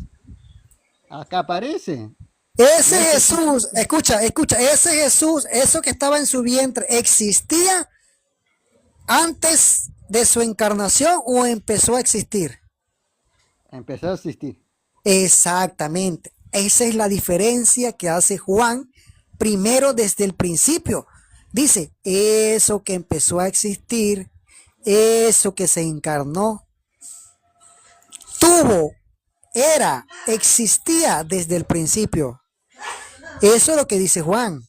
Acá aparece. Ese Jesús, escucha, ese Jesús, eso que estaba en su vientre, ¿existía antes de su encarnación o empezó a existir? Empezó a existir. Exactamente. Esa es la diferencia que hace Juan primero desde el principio. Dice, eso que empezó a existir, eso que se encarnó, tuvo, existía desde el principio. Eso es lo que dice Juan.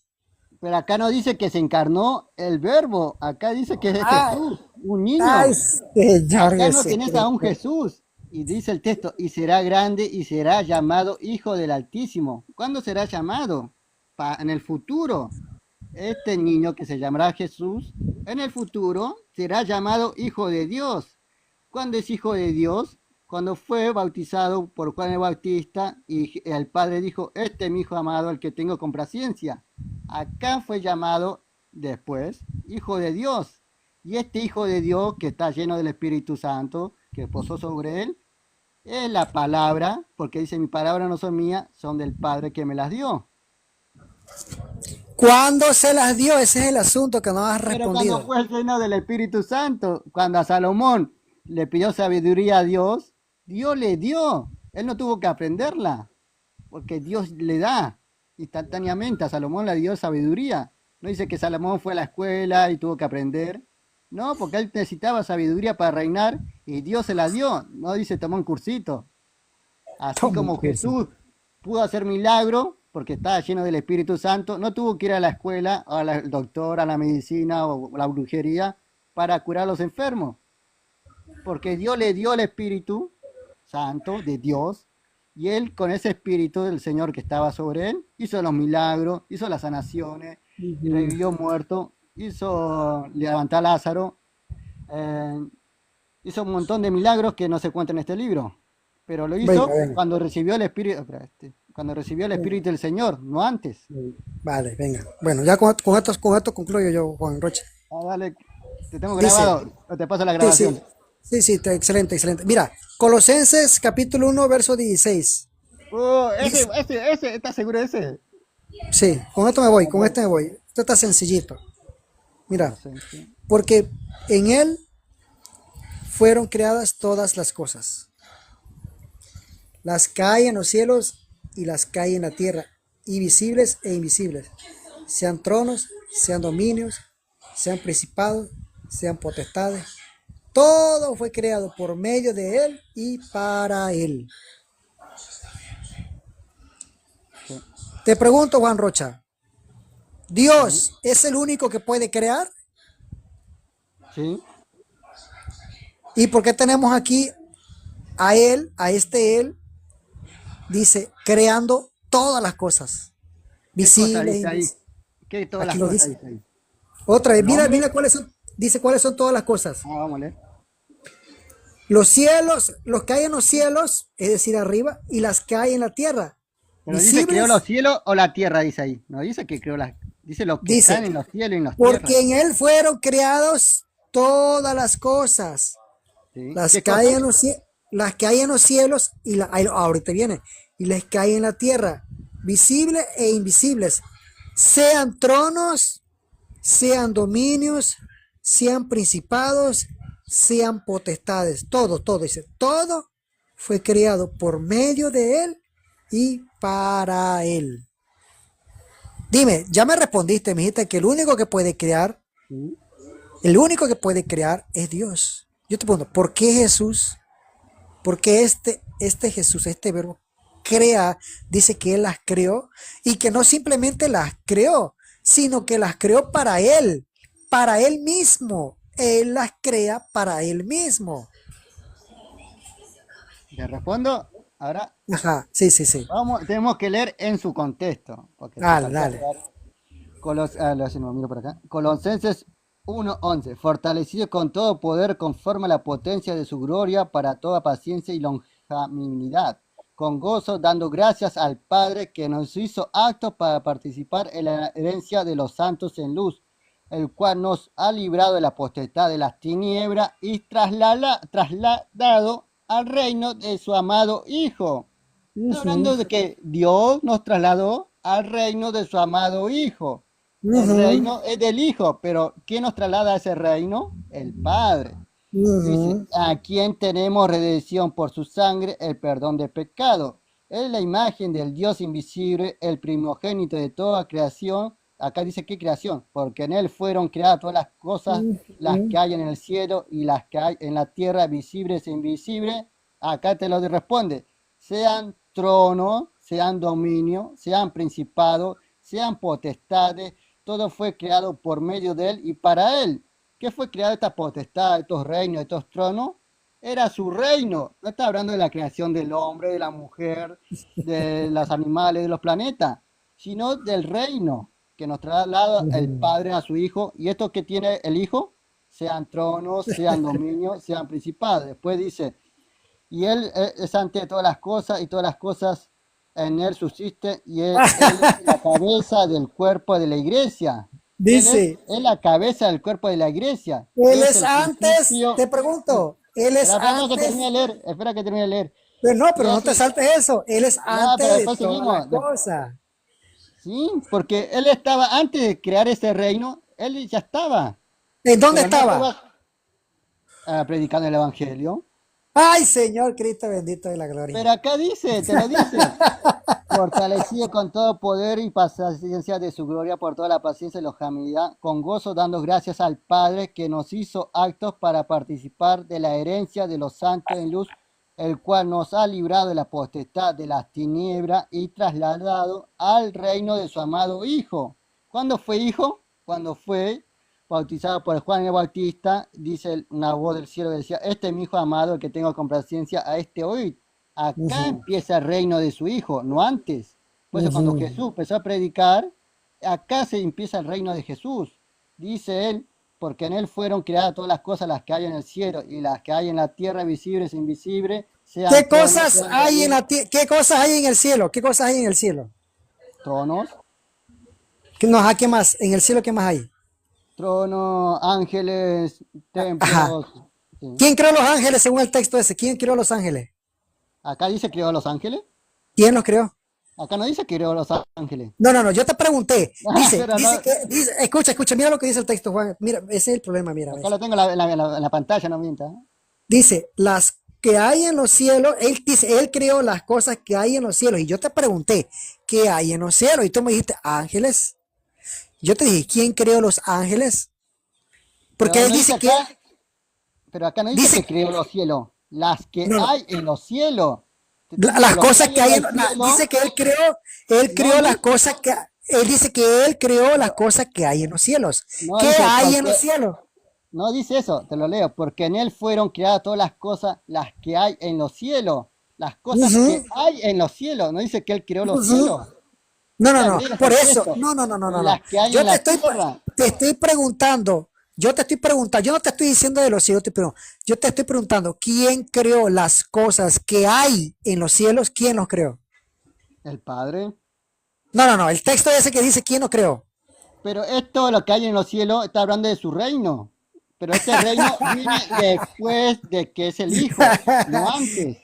Pero acá no dice que se encarnó el verbo. Acá dice que es Jesús, un niño. Ay, señor Acá no tenés a un Jesús. Y dice el texto, y será grande y será llamado Hijo del Altísimo. ¿Cuándo será llamado? En el futuro. Este niño que se llamará Jesús, en el futuro será llamado Hijo de Dios. ¿Cuándo es Hijo de Dios? Cuando fue bautizado por Juan el Bautista y el Padre dijo, este es mi Hijo amado, el que tengo complacencia. Acá fue llamado después Hijo de Dios. Y este Hijo de Dios que está lleno del Espíritu Santo, que posó sobre él, es la palabra, porque dice, mi palabra no son mías, son del Padre que me las dio. ¿Cuándo se las dio? Ese es el asunto que no has respondido. Pero cuando fue lleno del Espíritu Santo, cuando a Salomón le pidió sabiduría a Dios, Dios le dio. Él no tuvo que aprenderla, porque Dios le da instantáneamente. A Salomón le dio sabiduría. No dice que Salomón fue a la escuela y tuvo que aprender. No, porque él necesitaba sabiduría para reinar y Dios se la dio. No dice tomó un cursito. Así como Jesús pudo hacer milagro porque estaba lleno del Espíritu Santo, no tuvo que ir a la escuela, al doctor, a la medicina o la brujería para curar a los enfermos. Porque Dios le dio el Espíritu Santo de Dios y él con ese Espíritu del Señor que estaba sobre él hizo los milagros, hizo las sanaciones, revivió muerto, hizo levantar a Lázaro, hizo un montón de milagros que no se cuentan en este libro, pero lo hizo cuando recibió el Espíritu, cuando recibió el Espíritu del Señor, no antes. Vale, venga. Bueno, ya con esto concluyo yo, Juan Rocha. Dale, te tengo grabado, te paso la grabación. Sí, excelente. Mira, Colosenses capítulo 1, verso 16. Ese, ¿estás seguro de ese? Sí, con esto me voy. Esto está sencillito. Mira, porque en Él fueron creadas todas las cosas, las que hay en los cielos y las que hay en la tierra, y visibles e invisibles, sean tronos, sean dominios, sean principados, sean potestades. Todo fue creado por medio de Él y para Él. Te pregunto, Juan Rocha, ¿Dios es el único que puede crear? Sí. ¿Y por qué tenemos aquí a Él, Él, dice, creando todas las cosas? Visibles. ¿Qué todas las cosas dice ahí? Otra vez, mira cuáles son. Dice cuáles son todas las cosas. Vamos a leer. Los cielos, los que hay en los cielos, es decir, arriba, y las que hay en la tierra. Pero dice creó los cielos o la tierra, dice ahí. No dice que creó dice lo que están en los cielos y en las tierras. Porque en Él fueron creados todas las cosas. ¿Sí? Las que hay en los cielos y ahorita viene. Y las que hay en la tierra, visibles e invisibles. Sean tronos, sean dominios, sean principados, sean potestades, todo, dice, todo fue creado por medio de Él y para Él. Dime, ya me respondiste, me dijiste que el único que puede crear es Dios. Yo te pregunto, ¿por qué Jesús? ¿Por qué este Jesús, este verbo, crea, dice que Él las creó y que no simplemente las creó, sino que las creó para Él mismo? Él las crea para Él mismo. ¿Te respondo? Ahora. Ajá, sí. Tenemos que leer en su contexto. Dale. Colosenses 1:11. Fortalecido con todo poder conforme a la potencia de su gloria para toda paciencia y longanimidad, con gozo dando gracias al Padre que nos hizo aptos para participar en la herencia de los santos en luz, el cual nos ha librado de la potestad de las tinieblas y trasladado al reino de su amado Hijo, Está Ujú, hablando de que Dios nos trasladó al reino de su amado Hijo. El ujú, reino es del Hijo, pero ¿quién nos traslada a ese reino? El Padre. Dice, ujú. a quien tenemos redención por su sangre, el perdón de pecado. Es la imagen del Dios invisible, el primogénito de toda creación. Acá dice qué creación, porque en él fueron creadas todas las cosas, las que hay en el cielo y las que hay en la tierra, visibles e invisibles. Acá te lo responde, sean tronos, sean dominios, sean principados, sean potestades, todo fue creado por medio de él y para él. ¿Qué fue creado esta potestad, estos reinos, estos tronos? Era su reino. No está hablando de la creación del hombre, de la mujer, de los animales, de los planetas, sino del reino que nos traslada el Ujú. Padre a su Hijo. ¿Y esto que tiene el Hijo? Sean tronos, sean dominios, sean principados. Después dice, y Él es ante todas las cosas y todas las cosas en Él subsisten y Él es la cabeza del cuerpo de la iglesia. Dice, Es la cabeza del cuerpo de la iglesia. Él Es es el antes, te principio. pregunto, Él es Espera que termine antes, de leer, espera que termine de leer. pero no, Y pero no es te el, saltes eso, Él es no, antes pero de después todas las seguimos. cosas. Sí, porque Él estaba antes de crear ese reino, Él ya estaba, ¿En dónde pero no estaba? estaba predicando el Evangelio. Ay, Señor Cristo bendito de la gloria. Pero acá dice, te lo dice. Fortalecido con todo poder y paciencia de su gloria por toda la paciencia y la longanimidad, con gozo dando gracias al Padre que nos hizo actos para participar de la herencia de los santos en luz, el cual nos ha librado de la potestad de las tinieblas y trasladado al reino de su amado Hijo. ¿Cuándo fue hijo? Cuando fue bautizado por Juan el Bautista, dice una voz del cielo que decía, este es mi hijo amado, el que tengo complacencia, a este oíd. Acá Ujú, empieza el reino de su hijo, no antes. Por eso cuando ujú. Jesús empezó a predicar, acá se empieza el reino de Jesús. Dice él, porque en él fueron creadas todas las cosas, las que hay en el cielo y las que hay en la tierra, visibles e invisibles, sean ¿Qué tronos, cosas sean hay en dominios, la qué cosas hay en el cielo? ¿Qué cosas hay en el cielo? tronos, ¿Qué, no, ajá, ¿qué más? En el cielo, ¿qué más hay? tronos, ángeles, Ajá. templos. Sí. ¿Quién creó los ángeles según el texto ese? ¿Quién creó los ángeles? Acá dice creó a los ángeles. ¿Quién los creó? Acá no dice creó a los ángeles. No, no, no, yo te pregunté. Pero no, Escucha, escucha, mira lo que dice el texto, Juan. Mira, ese es el problema, mira, acá ves. lo tengo en la pantalla, no mienta. Dice, las que hay en los cielos, él dice, él creó las cosas que hay en los cielos. Y yo te pregunté, ¿qué hay en los cielos? Y tú me dijiste, ángeles. Yo te dije, ¿quién creó los ángeles? Porque Pero él no dice dice que, acá, pero acá no dice dice, que creó los cielos, las que no, no, hay en los cielos. Te estoy diciendo, las lo que cosas hay que en hay el cielo, dice que él no creó las dice, cosas que, él dice que él creó las cosas que hay en los cielos. no ¿Qué dice, hay en porque, los cielos? no dice eso, te lo leo, porque en él fueron creadas todas las cosas, las que hay en los cielos, las cosas que Ujú, hay en los cielos, no dice que él creó los ujú. cielos. No, no, Está no, agrega por el eso, texto, no, no, no, no, no, no. las que hay Yo en la tierra. te estoy preguntando, yo no te estoy diciendo de los cielos, yo te estoy preguntando, ¿quién creó las cosas que hay en los cielos? ¿Quién los creó? El Padre. No, no, no, el texto ese que dice, ¿quién los creó? Pero esto, lo que hay en los cielos, está hablando de su reino. Pero este reino viene después de que es el Hijo, no antes.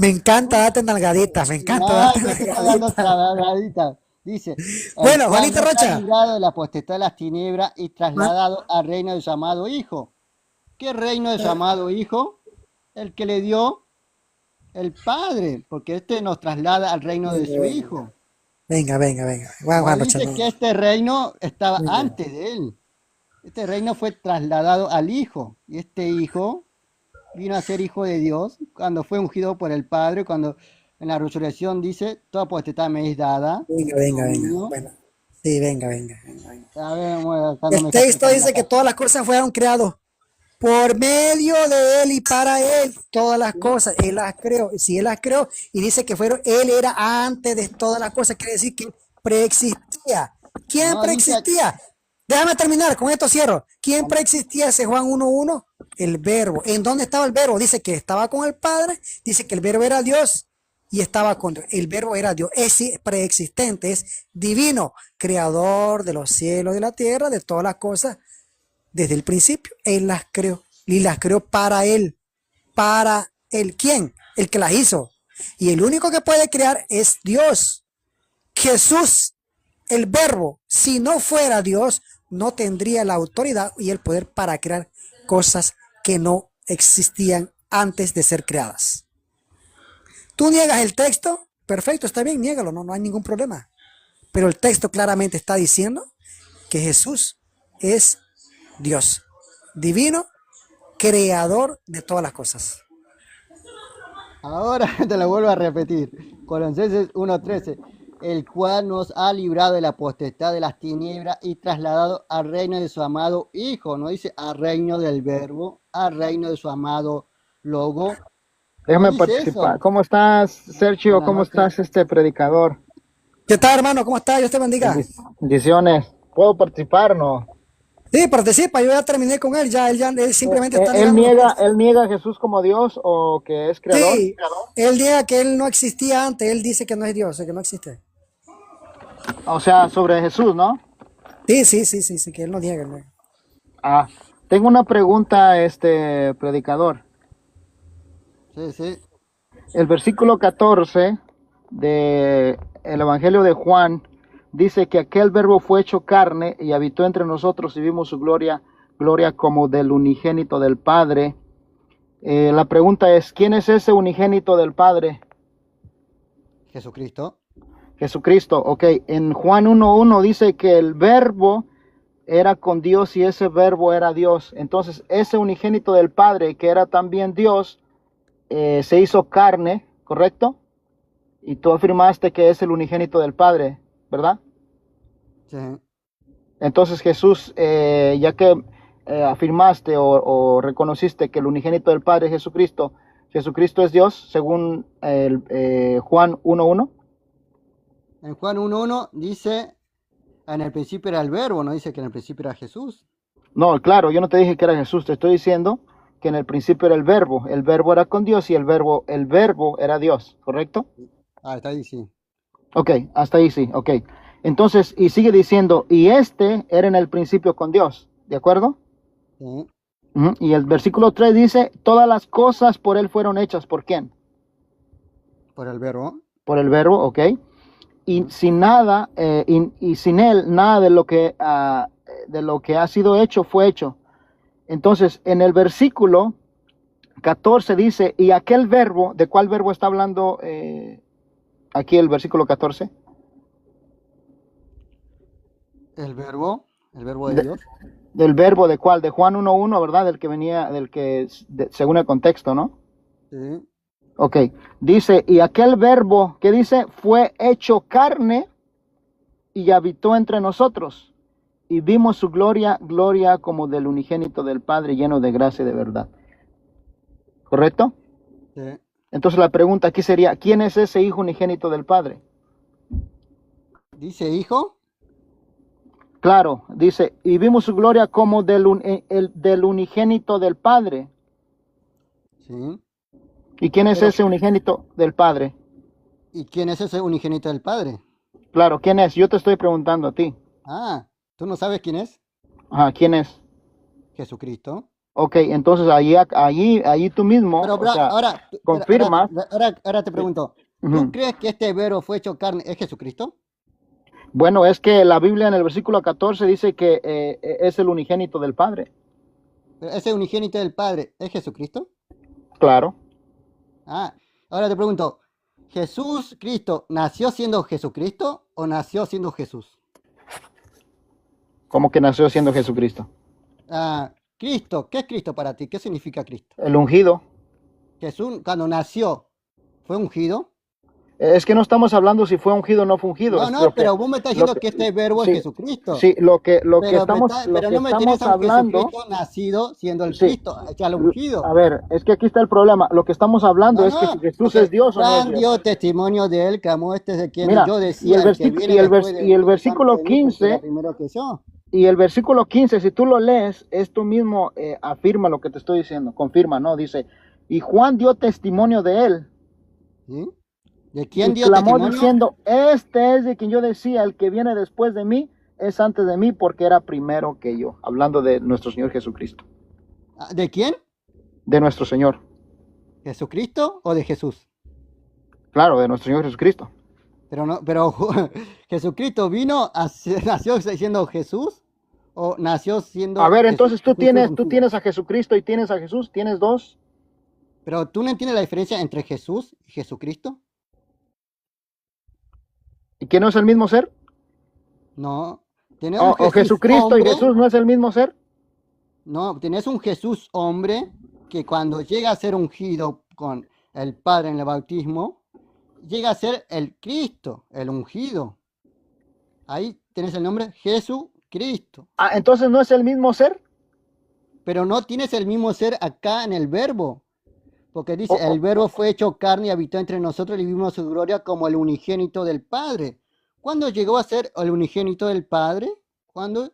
Me encanta darte nalgaditas, me encanta No, darte te estoy dando nalgaditas. trabajadita. Dice, el Bueno, cual Juanito nos ha Rocha, librado de la potestad de las tinieblas y ah, trasladado al reino de su amado Hijo. ¿Qué reino de su amado Hijo? El que le dio el Padre, porque este nos traslada al reino de su Hijo. venga, venga, venga, No Juan Rocha, dice no, que este reino estaba venga. antes de él. Este reino fue trasladado al Hijo. Y este Hijo vino a ser Hijo de Dios cuando fue ungido por el Padre, cuando en la resurrección dice, toda potestad me es dada, Venga, venga, venga. dominio. Bueno, sí, venga, venga, venga, venga. A ver, bueno, acá no El me deja texto terminar dice que acá. todas las cosas fueron creadas por medio de él y para él. Todas las ¿Sí? cosas, él las creó. Si él las creó y dice que fueron, él era antes de todas las cosas, quiere decir que preexistía. ¿Quién No, dice, preexistía? Déjame terminar, con esto cierro. ¿Quién preexistía ese Juan 1:1? El verbo. ¿En dónde estaba el verbo? Dice que estaba con el Padre, dice que el verbo era Dios y estaba con Dios. El verbo era Dios, es preexistente, es divino, creador de los cielos y de la tierra, de todas las cosas. Desde el principio, Él las creó y las creó para Él. Para Él. ¿Quién? El que las hizo. Y el único que puede crear es Dios. Jesús, el verbo, si no fuera Dios, no tendría la autoridad y el poder para crear cosas que no existían antes de ser creadas. ¿Tú niegas el texto? Perfecto, está bien, niégalo, no hay ningún problema. Pero el texto claramente está diciendo que Jesús es Dios, divino, creador de todas las cosas. Ahora te lo vuelvo a repetir. Colosenses 1:13, el cual nos ha librado de la potestad de las tinieblas y trasladado al reino de su amado Hijo. No dice al reino del Verbo, al reino de su amado Logo. Déjame dice participar. eso. ¿Cómo estás, Sergio? Buenas ¿Cómo noches. estás, predicador? ¿Qué tal, hermano? ¿Cómo estás? Dios te bendiga. Bendiciones. ¿Puedo participar? No. Sí, participa, yo ya terminé con él, él simplemente está ¿Él negando los niega, textos. él niega a Jesús como Dios o que es creador? Sí, él niega que él no existía antes, él dice que no es Dios, que no existe. O sea, sobre Jesús, ¿no? Sí, que él no niega. ¿No? Ah, tengo una pregunta, predicador. Sí. El versículo 14 del Evangelio de Juan dice que aquel verbo fue hecho carne y habitó entre nosotros y vimos su gloria como del unigénito del Padre. La pregunta es, ¿quién es ese unigénito del Padre? Jesucristo. Jesucristo, ok. En Juan 1:1 dice que el verbo era con Dios y ese verbo era Dios. Entonces, ese unigénito del Padre, que era también Dios, se hizo carne, ¿correcto? Y tú afirmaste que es el unigénito del Padre, ¿verdad? Sí. Entonces Jesús, ya que afirmaste o reconociste que el unigénito del Padre es Jesucristo, Jesucristo es Dios, según Juan 1:1. En Juan 1:1 dice, en el principio era el Verbo, no dice que en el principio era Jesús. No, claro, yo no te dije que era Jesús, te estoy diciendo que en el principio era el verbo era con Dios y el verbo era Dios, ¿correcto? Ah, está ahí, sí. Ok, hasta ahí sí, ok. Entonces, y sigue diciendo, y era en el principio con Dios, ¿de acuerdo? Sí. Y el versículo 3 dice, todas las cosas por él fueron hechas, ¿por quién? Por el Verbo. Por el verbo, ok. Y sin nada, y sin él, nada de lo que ha sido hecho fue hecho. Entonces, en el versículo 14 dice, y aquel verbo, ¿de cuál verbo está hablando aquí el versículo 14? El Verbo de Dios. Del verbo de cuál, de Juan 1:1, ¿verdad? Del que venía, según el contexto, ¿no? Sí. Ok, dice, y aquel verbo, ¿qué dice? Fue hecho carne y habitó entre nosotros. Y vimos su gloria como del unigénito del Padre, lleno de gracia y de verdad. ¿Correcto? Sí. Entonces la pregunta aquí sería, ¿quién es ese hijo unigénito del Padre? Dice hijo. Claro, dice, y vimos su gloria como del unigénito del Padre. Sí. ¿Y quién es ese unigénito del Padre? ¿Y quién es ese unigénito del Padre? Claro, ¿quién es? Yo te estoy preguntando a ti. Ah, ¿tú no sabes quién es? Ajá, ¿quién es? Jesucristo. Ok, entonces allí tú mismo, Pero o sea, ahora confirmas. ahora te pregunto, ¿tú Ujú. crees que este Verbo fue hecho carne es Jesucristo? Bueno, es que la Biblia en el versículo 14 dice que es el unigénito del Padre. ¿Ese unigénito del Padre es Jesucristo? Claro. Ah, ahora te pregunto, ¿Jesús Cristo nació siendo Jesucristo o nació siendo Jesús? ¿Cómo que nació siendo Jesucristo? Ah, Cristo, ¿qué es Cristo para ti? ¿Qué significa Cristo? El ungido. Jesús cuando nació, ¿fue ungido? Es que no estamos hablando si fue ungido o no fue ungido. No, Es no, lo que- pero vos me estás lo diciendo que- que este Verbo sí, es Jesucristo. Sí, lo que Pero estamos no me tienes a un hablando. Jesucristo nacido siendo el Sí. Cristo, ya lo ungido. A ver, es que aquí está el problema. Lo que estamos hablando No, es que no, si Jesús porque es Dios o no es Juan Dios. dio testimonio de él, clamó este de quien Mira, yo y decía, el el que versículo- viene y el después vers- y el de versículo delante de mí, porque 15 era primero que yo. Y el versículo 15, si tú lo lees, esto mismo afirma lo que te estoy diciendo, confirma, ¿no? Dice, y Juan dio testimonio de él. ¿Sí? ¿De quién Y dio clamó testimonio? diciendo, este es de quien yo decía, el que viene después de mí es antes de mí porque era primero que yo. Hablando de nuestro Señor Jesucristo. Ah, ¿de quién? De nuestro Señor. ¿Jesucristo o de Jesús? Claro, de nuestro Señor Jesucristo. Pero no, pero Jesucristo vino, nació siendo Jesús o nació siendo A ver, Jesús, entonces tú Jesús tienes ungido. a Jesucristo y tienes a Jesús, tienes dos. Pero tú no entiendes la diferencia entre Jesús y Jesucristo. ¿Y que no es el mismo ser? No, tenés un ¿O Jesús Jesucristo y hombre, Jesús no es el mismo ser? no, tenés un Jesús hombre que cuando llega a ser ungido con el Padre en el bautismo, llega a ser el Cristo, el ungido. Ahí tenés el nombre Jesucristo. Ah, entonces no es el mismo ser. Pero no tienes el mismo ser acá en el verbo. Porque O- dice, o- el verbo fue hecho carne y habitó entre nosotros y vimos su gloria como el unigénito del Padre. ¿Cuándo llegó a ser el unigénito del Padre? Cuando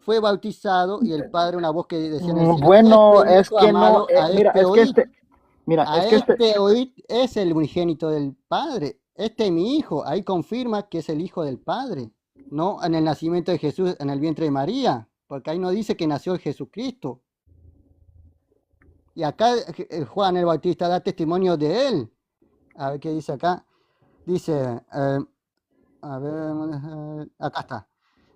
fue bautizado y el Padre, una voz que decía en el cielo, Bueno, este es mi es hijo que no, amado, a mira, este es que oíd. mira, A es que este oíd es el unigénito del Padre. Este es mi hijo. Ahí confirma que es el hijo del Padre. No en el nacimiento de Jesús en el vientre de María. Porque ahí no dice que nació Jesucristo. Y acá Juan el Bautista da testimonio de él. A ver qué dice acá. Dice, a ver, acá está.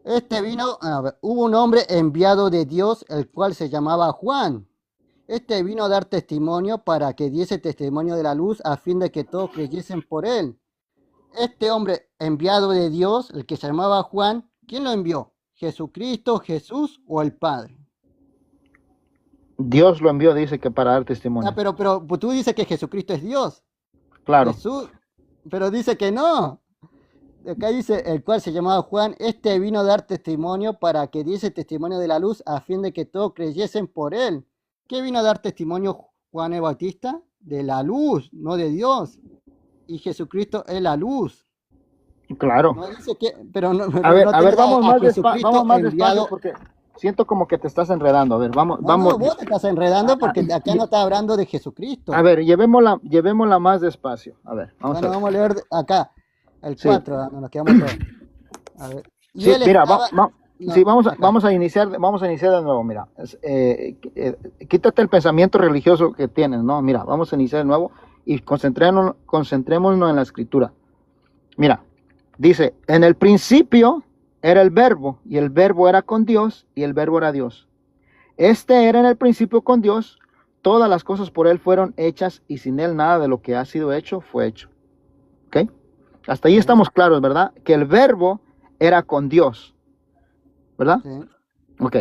Este vino, a ver, hubo un hombre enviado de Dios, el cual se llamaba Juan. Este vino a dar testimonio para que diese testimonio de la luz a fin de que todos creyesen por él. Este hombre enviado de Dios, el que se llamaba Juan, ¿quién lo envió? ¿Jesucristo, Jesús o el Padre? Dios lo envió, dice que para dar Ah, testimonio. pero pues, tú dices que Jesucristo es Dios. Claro. Jesús, pero dice que no. Acá dice, el cual se llamaba Juan, este vino a dar testimonio para que diese testimonio de la luz a fin de que todos creyesen por él. ¿Qué vino a dar testimonio Juan el Bautista? De la luz, no de Dios. Y Jesucristo es la luz. Claro. No dice que, pero no, A pero ver, no a ver, tenés vamos a más Jesucristo vamos más despacio enviado. porque siento como que te estás enredando. A ver, vamos, No, vamos. no, vos te estás enredando porque acá no está hablando de A Jesucristo. ver, llevémosla más despacio. A ver, vamos a Bueno, ver. vamos a leer acá, el Sí. 4, nos quedamos todos. A ver. Y Sí, él mira, estaba, no, sí, vamos acá. a iniciar de nuevo, mira. Quítate el pensamiento religioso que tienes, ¿no? Mira, vamos a iniciar de nuevo y concentrémonos en la escritura. Mira, dice, en el principio era el verbo, y el verbo era con Dios, y el verbo era Dios. Este era en el principio con Dios, todas las cosas por él fueron hechas, y sin él nada de lo que ha sido hecho fue hecho. ¿Ok? Hasta ahí Sí, estamos claros, ¿verdad? Que el verbo era con Dios, ¿verdad? sí. Ok.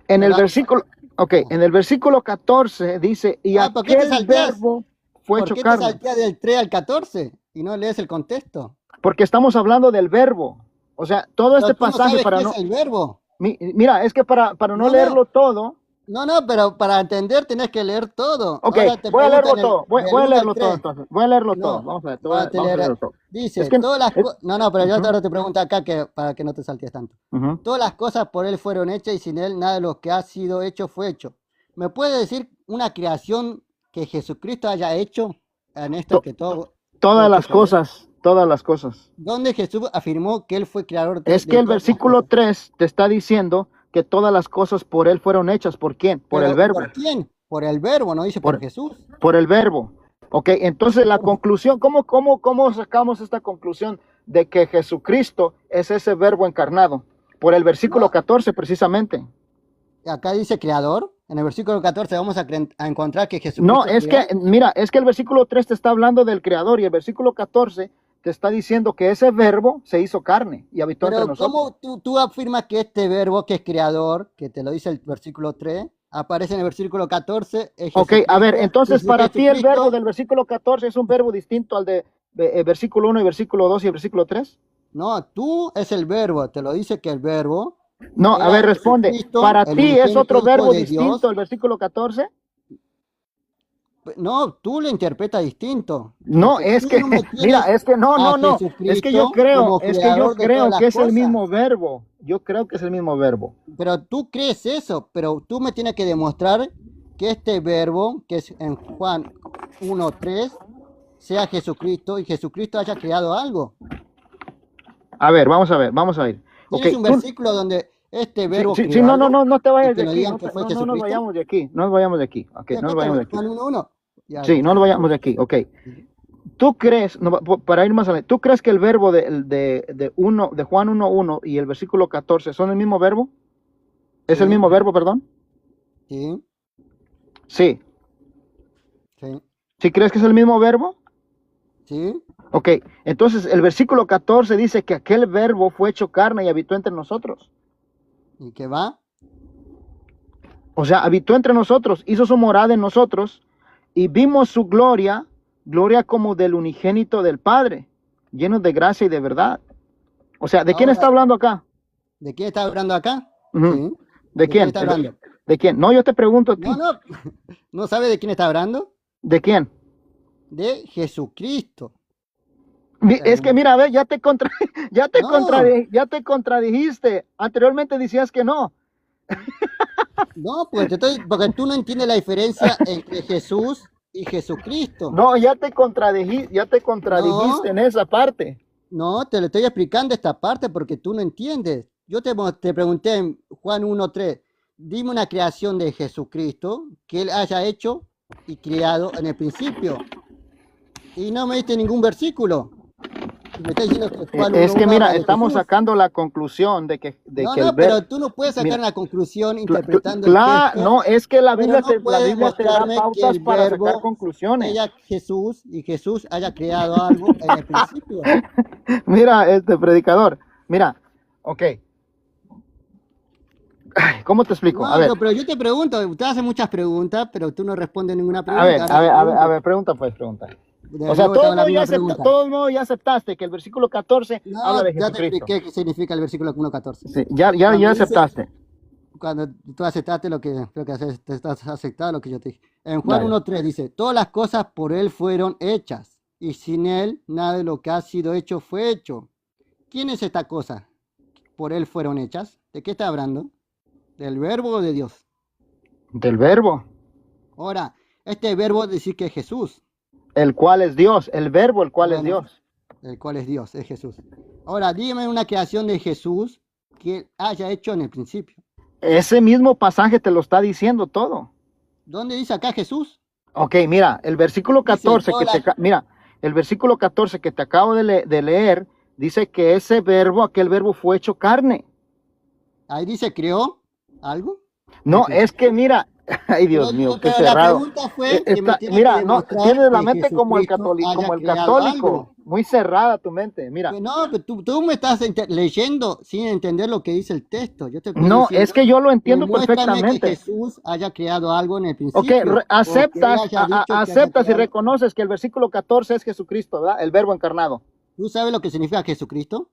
En el Pero, versículo, en el versículo 14 dice, y ¿por qué te aquel salteas? verbo fue ¿Por hecho qué te carne. salteas del 3 al 14 y no lees el contexto? Porque estamos hablando del verbo. O sea, todo Pero este tú no pasaje sabes para qué no... es el verbo. Mira, es que para no No, leerlo todo... no, pero para entender tenés que leer todo. Ok, Ahora te voy a leerlo preguntan todo. Voy del a 1 al leerlo todo 3. entonces. Voy a leerlo todo. No, Vamos a ver, no, te vamos a leer- leerlo todo. dice, Es que... todas las es- cosas... No, pero yo Ujú, ahora te pregunto acá para que no te saltes tanto. ujú. Todas las cosas por él fueron hechas y sin él nada de lo que ha sido hecho fue hecho. ¿Me puede decir una creación que Jesucristo haya hecho en esto To- que todo fue Todas hecho las por él? cosas, todas las cosas. ¿Dónde Jesús afirmó que él fue creador Es de que el todas las versículo cosas? 3 te está diciendo que todas las cosas por él fueron hechas. ¿Por quién? Por el Pero verbo. ¿por quién? Por el verbo, no dice por Por, Jesús. por el verbo. Ok, entonces la conclusión, ¿cómo sacamos esta conclusión de que Jesucristo es ese verbo encarnado? Por el versículo No, 14 precisamente. acá dice creador. En el versículo 14 vamos a encontrar que No, Jesucristo es crea. que, mira, es que el versículo 3 te está hablando del creador y el versículo 14 te está diciendo que ese verbo se hizo carne y habitó entre Pero nosotros. ¿cómo tú afirmas que este verbo que es creador, que te lo dice el versículo 3, aparece en el versículo 14, es Ok, a ver, Jesucristo? Y entonces si para ti el verbo Jesucristo, del versículo 14 es un verbo distinto al de versículo 1 y versículo 2 y el versículo 3. no, tú es el verbo, te lo dice que el verbo No, a era ver, responde. Jesucristo, ¿Para el ti es unigénito otro Hijo verbo de distinto Dios. el versículo 14? No, tú lo interpretas distinto, No, porque es tú que, no me mira, tienes es que no, a no, no. Es que Jesucristo yo como creo que creador de todas las es el cosas. mismo verbo. Yo creo que es el mismo verbo. Pero tú crees eso, pero tú me tienes que demostrar que este verbo, que es en Juan 1:3, sea Jesucristo y Jesucristo haya creado algo. A ver, vamos a ver, vamos a ir. Ok, ¿Tienes un versículo donde este sí, verbo sí, creó sí, no, algo no te y vayas que de nos aquí, digan que fue no nos Jesucristo? vayamos de aquí, no nos vayamos de aquí, ok, Sí, no acá nos está vayamos de aquí. Juan 1:1. Ya, Sí, no nos vayamos de aquí, ok. tú crees, no, para ir más adelante, ¿tú crees que el verbo de Juan 1:1 y el versículo 14 son el mismo verbo? ¿Es el Sí, mismo verbo, perdón? sí, Sí. sí, ¿Sí crees que es el mismo verbo? sí. Ok, entonces el versículo 14 dice que aquel verbo fue hecho carne y habitó entre nosotros. ¿Y qué va? O sea, habitó entre nosotros, hizo su morada en nosotros y vimos su gloria, gloria como del unigénito del Padre, lleno de gracia y de verdad. O sea, ¿de quién está Ahora, hablando acá? ¿de quién está hablando acá? Ujú. Sí. ¿De ¿De quién quién? está hablando? ¿De quién? No, yo te pregunto a ti. No, no. ¿No sabe de quién está hablando? ¿De quién? De Jesucristo. Es que mira, ve, No, ya te contradijiste. Anteriormente decías que no. no, pues porque tú no entiendes la diferencia entre Jesús y Jesucristo. No, ya te contradijiste No, en esa parte. no, te lo estoy explicando esta parte porque tú no entiendes. Yo te pregunté en Juan 1:3, dime una creación de Jesucristo que él haya hecho y creado en el principio. Y no me diste ningún versículo. Y me estás diciendo que Juan Es que 1:1 mira, habla de estamos Jesús. sacando la conclusión de que No, el no, verbo. pero tú no puedes sacar Mira, una conclusión interpretando el claro, texto, no, es que pero no la puedes Biblia te da mostrarme que pautas el para sacar verbo conclusiones. haya Jesús y Jesús haya creado algo en el principio. Mira, predicador, mira, ok. Ay, ¿cómo te explico? A ver, No, pero yo te pregunto, usted hace muchas preguntas, pero tú no respondes ninguna a pregunta. ver, Ahora a ver, te a ver, a pregunto. ver, pregunta pues, pregunta. De O sea, nuevo te hago la misma pregunta. todos modos ya aceptaste que el versículo 14 habla No, de ya te Jesucristo. expliqué qué significa el versículo 1:14. Sí, ya Cuando dice, aceptaste. cuando tú aceptaste lo que haces, te estás aceptando lo que yo te dije. En Juan Dale. 1:3 dice, todas las cosas por él fueron hechas, y sin él nada de lo que ha sido hecho fue hecho. ¿Quién es esta cosa? Por él fueron hechas. ¿De qué está hablando? ¿Del verbo o de Dios? Del verbo, Ahora, este verbo dice que es Jesús, el cual es Dios, el verbo, el cual es bueno, Dios. el cual es Dios, es Jesús. Ahora, dime una creación de Jesús que haya hecho en el principio. Ese mismo pasaje te lo está diciendo todo. ¿Dónde dice acá Jesús? Ok, mira, el versículo Dice 14 todas que mira, el versículo 14 que te acabo de leer dice que ese verbo, aquel verbo fue hecho carne. Ahí dice, ¿creó algo? No, Ok. es que mira, ay Dios mío, qué Pero la cerrado. pregunta fue que me tienes que Mira, no, demostrar tienes la que mente como el Jesucristo haya creado católico, algo. muy cerrada tu mente, mira. Que no, pero tú me estás leyendo sin entender lo que dice el texto. Yo te estoy No, diciendo, es que yo lo entiendo demuéstrame que perfectamente. Jesús haya creado algo en el Ok, principio. O que él aceptas, haya dicho que haya aceptas y creado. reconoces que el versículo 14 es Jesucristo, ¿verdad? El verbo encarnado. ¿Tú sabes lo que significa Jesucristo?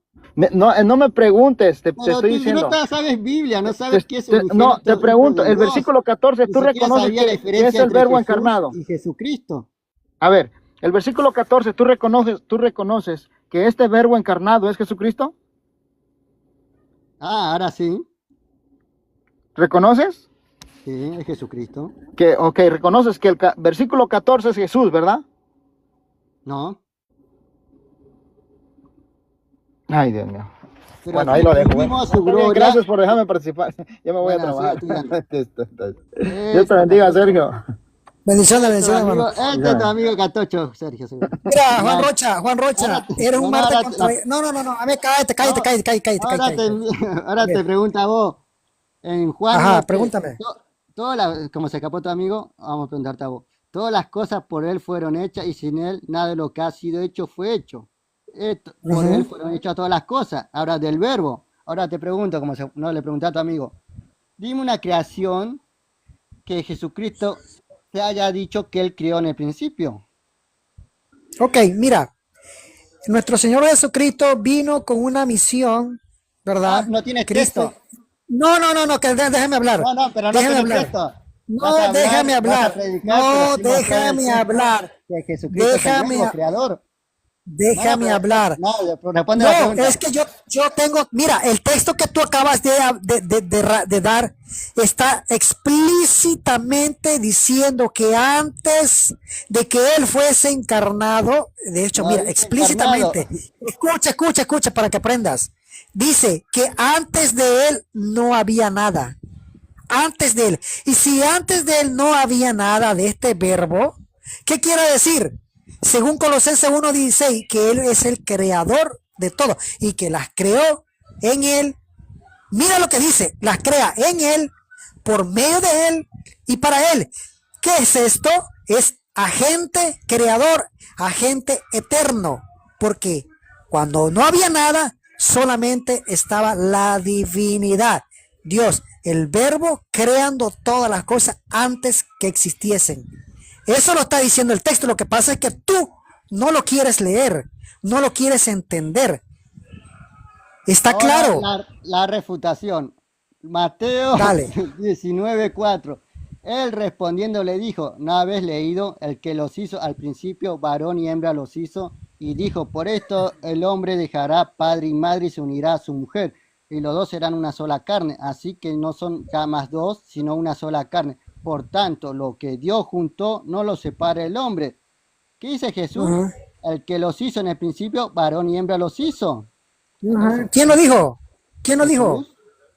No me preguntes, te Pero estoy tú diciendo. no sabes Biblia, no sabes qué es un No, te hijo pregunto, de el Dios. versículo 14, Ni tú siquiera reconoces sabía la que diferencia es el entre verbo Jesús encarnado. y Jesucristo. A ver, el versículo 14, tú reconoces que este verbo encarnado es Jesucristo. Ah, ahora sí. ¿Reconoces? Sí, es Jesucristo. Ok, reconoces que el versículo 14 es Jesús, ¿verdad? No. Ay, Dios mío. Pero Bueno, ahí lo dejo. vimos Bueno. su Está bien, gloria. gracias por dejarme participar. Ya me voy a Bueno, trabajar. sigue estudiando. Dios te bendiga, Sergio. Bendiciones, Este bendiciones, hermano. este es tu amigo Catocho, Sergio. Seguro. Mira, Juan Ya, Rocha, ahora eres un bueno, martes ahora contra... No, a ver, cállate. ahora te pregunta a vos. En Juan Ajá, 1:3, pregúntame. como se escapó tu amigo, vamos a preguntarte a vos. Todas las cosas por él fueron hechas y sin él nada de lo que ha sido hecho fue hecho. Por él fueron hechas todas las cosas. Ahora del verbo. Ahora te pregunto, no le pregunté a tu amigo. Dime una creación que Jesucristo te haya dicho que él creó en el principio. Ok, mira, nuestro Señor Jesucristo vino con una misión, ¿verdad? Ah, no tienes Cristo. texto. No, que déjame hablar. No, pero no Déjame tienes hablar. texto. No, Vas a hablar, déjame vas a hablar. predicar, No, pero sin mostrar el déjame texto hablar. que Jesucristo es el Déjame, verbo creador. déjame hablar. No, responde la No, pregunta. es que yo tengo, mira, el texto que tú acabas de dar está explícitamente diciendo que antes de que él fuese encarnado, de hecho, No, mira, dice explícitamente, escucha para que aprendas. Dice que antes de él no había nada. Antes de él. Y si antes de él no había nada de este verbo, ¿qué quiere decir? según Colosenses 1:16, que Él es el creador de todo y que las creó en Él. Mira lo que dice, las crea en Él, por medio de Él y para Él. ¿Qué es esto? Es agente creador, agente eterno, porque cuando no había nada, solamente estaba la divinidad. Dios, el verbo, creando todas las cosas antes que existiesen. Eso lo está diciendo el texto. Lo que pasa es que tú no lo quieres leer, no lo quieres entender. Está Ahora claro. la refutación. Mateo Dale. 19:4. Él respondiendo le dijo, ¿no habéis leído? El que los hizo al principio, varón y hembra los hizo, y dijo, por esto el hombre dejará padre y madre y se unirá a su mujer, y los dos serán una sola carne, así que no son ya más dos, sino una sola carne. Por tanto, lo que Dios juntó, no lo separe el hombre. ¿Qué dice Jesús? Ajá. El que los hizo en el principio, varón y hembra los hizo. Ajá. ¿Quién lo dijo? ¿Quién lo dijo? Jesús.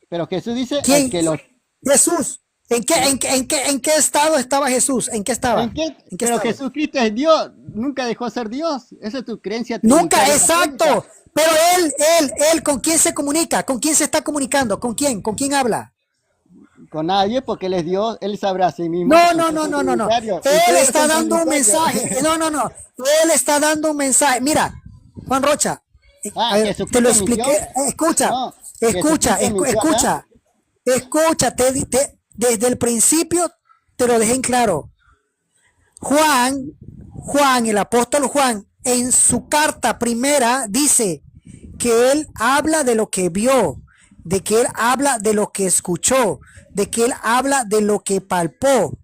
Pero Jesús dice, ¿Quién? el que los... Jesús. ¿En qué estado estaba Jesús? ¿En qué estaba? ¿En qué? ¿En qué Pero estado? Jesucristo es Dios, nunca dejó de ser Dios. Esa es tu creencia Nunca, trinitaria exacto. católica. Pero él, ¿con quién se comunica? ¿Con quién se está comunicando? ¿Con quién? ¿Con quién habla? Con nadie, porque Él es Dios, Él sabrá a sí mismo. No, porque no, ustedes no, son no, no, no. trinitarios. Él Ustedes está son dando un trinitarios. mensaje. No, no, no. Él está dando un mensaje. Mira, Juan Rocha, a ver, te Jesucristo lo mintió. expliqué. Escucha, No, escucha, Jesucristo mintió acá. escucha. Desde el principio te lo dejé en claro. Juan, el apóstol Juan, en su carta primera dice que él habla de lo que vio, de que él habla de lo que escuchó, de que él habla de lo que palpó.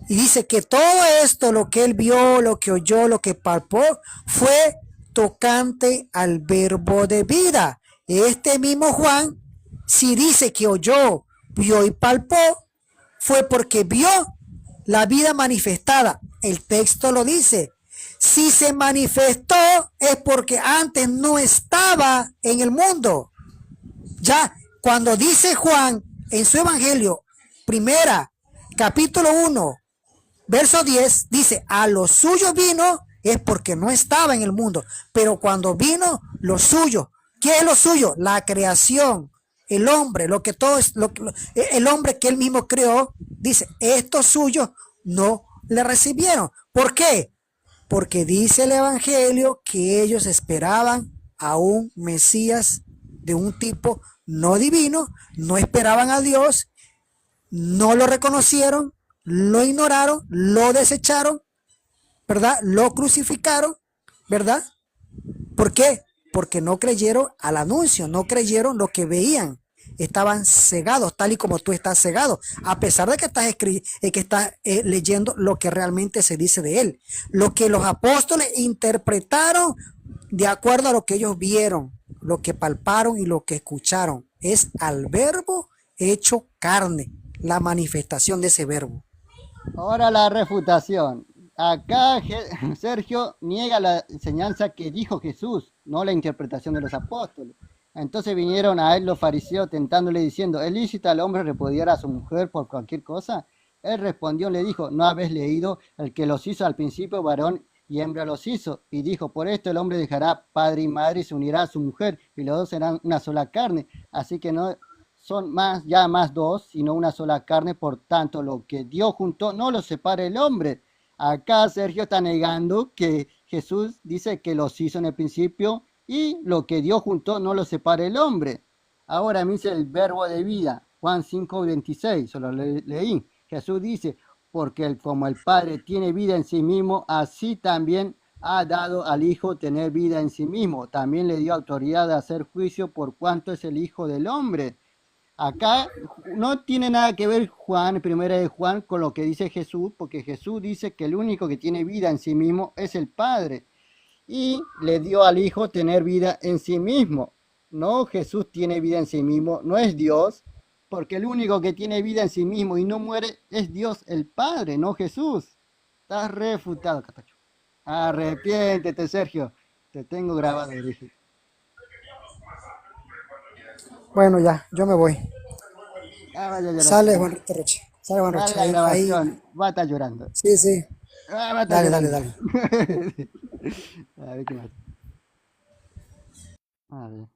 Y dice que todo esto, lo que él vio, lo que oyó, lo que palpó, fue tocante al verbo de vida. Este mismo Juan, si dice que oyó, vio y palpó, fue porque vio la vida manifestada. El texto lo dice. Si se manifestó es porque antes no estaba en el mundo. Ya cuando dice Juan en su evangelio, primera, capítulo 1, verso 10, dice, a los suyos vino es porque no estaba en el mundo, pero cuando vino, lo suyo. ¿Qué es lo suyo? La creación, el hombre, lo que todo es, el hombre que él mismo creó, dice, estos suyos no le recibieron. ¿Por qué? Porque dice el evangelio que ellos esperaban a un Mesías de un tipo no divino, no esperaban a Dios, no lo reconocieron, lo ignoraron, lo desecharon, ¿verdad? Lo crucificaron, ¿verdad? ¿Por qué? Porque no creyeron al anuncio, no creyeron lo que veían. Estaban cegados, tal y como tú estás cegado, a pesar de que estás leyendo lo que realmente se dice de él. Lo que los apóstoles interpretaron de acuerdo a lo que ellos vieron, lo que palparon y lo que escucharon. Es al verbo hecho carne, la manifestación de ese verbo. Ahora la refutación. Acá Sergio niega la enseñanza que dijo Jesús, no la interpretación de los apóstoles. Entonces vinieron a él los fariseos tentándole diciendo, ¿es lícito al hombre repudiar a su mujer por cualquier cosa? Él respondió, le dijo, ¿no habéis leído? El que los hizo al principio, varón y hembra los hizo. Y dijo, por esto el hombre dejará padre y madre y se unirá a su mujer, y los dos serán una sola carne. Así que no son ya más dos, sino una sola carne. Por tanto, lo que Dios juntó, no lo separe el hombre. Acá Sergio está negando que Jesús dice que los hizo en el principio, y lo que Dios juntó no lo separa el hombre. Ahora me dice el verbo de vida, Juan 5:26, solo leí. Jesús dice, porque como el Padre tiene vida en sí mismo, así también ha dado al Hijo tener vida en sí mismo. También le dio autoridad de hacer juicio por cuanto es el Hijo del Hombre. Acá no tiene nada que ver Juan, primera de Juan, con lo que dice Jesús, porque Jesús dice que el único que tiene vida en sí mismo es el Padre. Y le dio al Hijo tener vida en sí mismo. No, Jesús tiene vida en sí mismo, no es Dios, porque el único que tiene vida en sí mismo y no muere es Dios el Padre, no Jesús. Estás refutado, Catacho. Arrepiéntete, Sergio. Te tengo grabado, dije. Bueno, ya, yo me voy. Ah, vaya, Sale Juan Rocha. Sale Juan Rocha. la grabación, va a estar llorando. Sí, sí. Mátale, Dale, dale. dale. A ver qué más. A ver.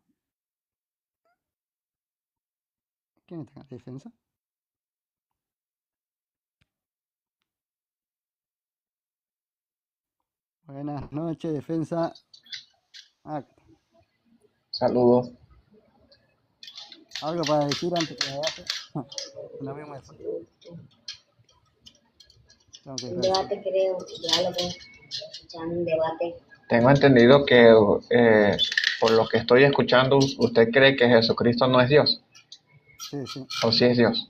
¿Quién está en defensa? Buenas noches, defensa. Ah, Saludos. algo para decir antes que debate. Nos vemos después. Tengo que Un ver. debate creo, diálogo, escuchando un debate. Tengo entendido que por lo que estoy escuchando, usted cree que Jesucristo no es Dios, Sí, sí. o sí es Dios.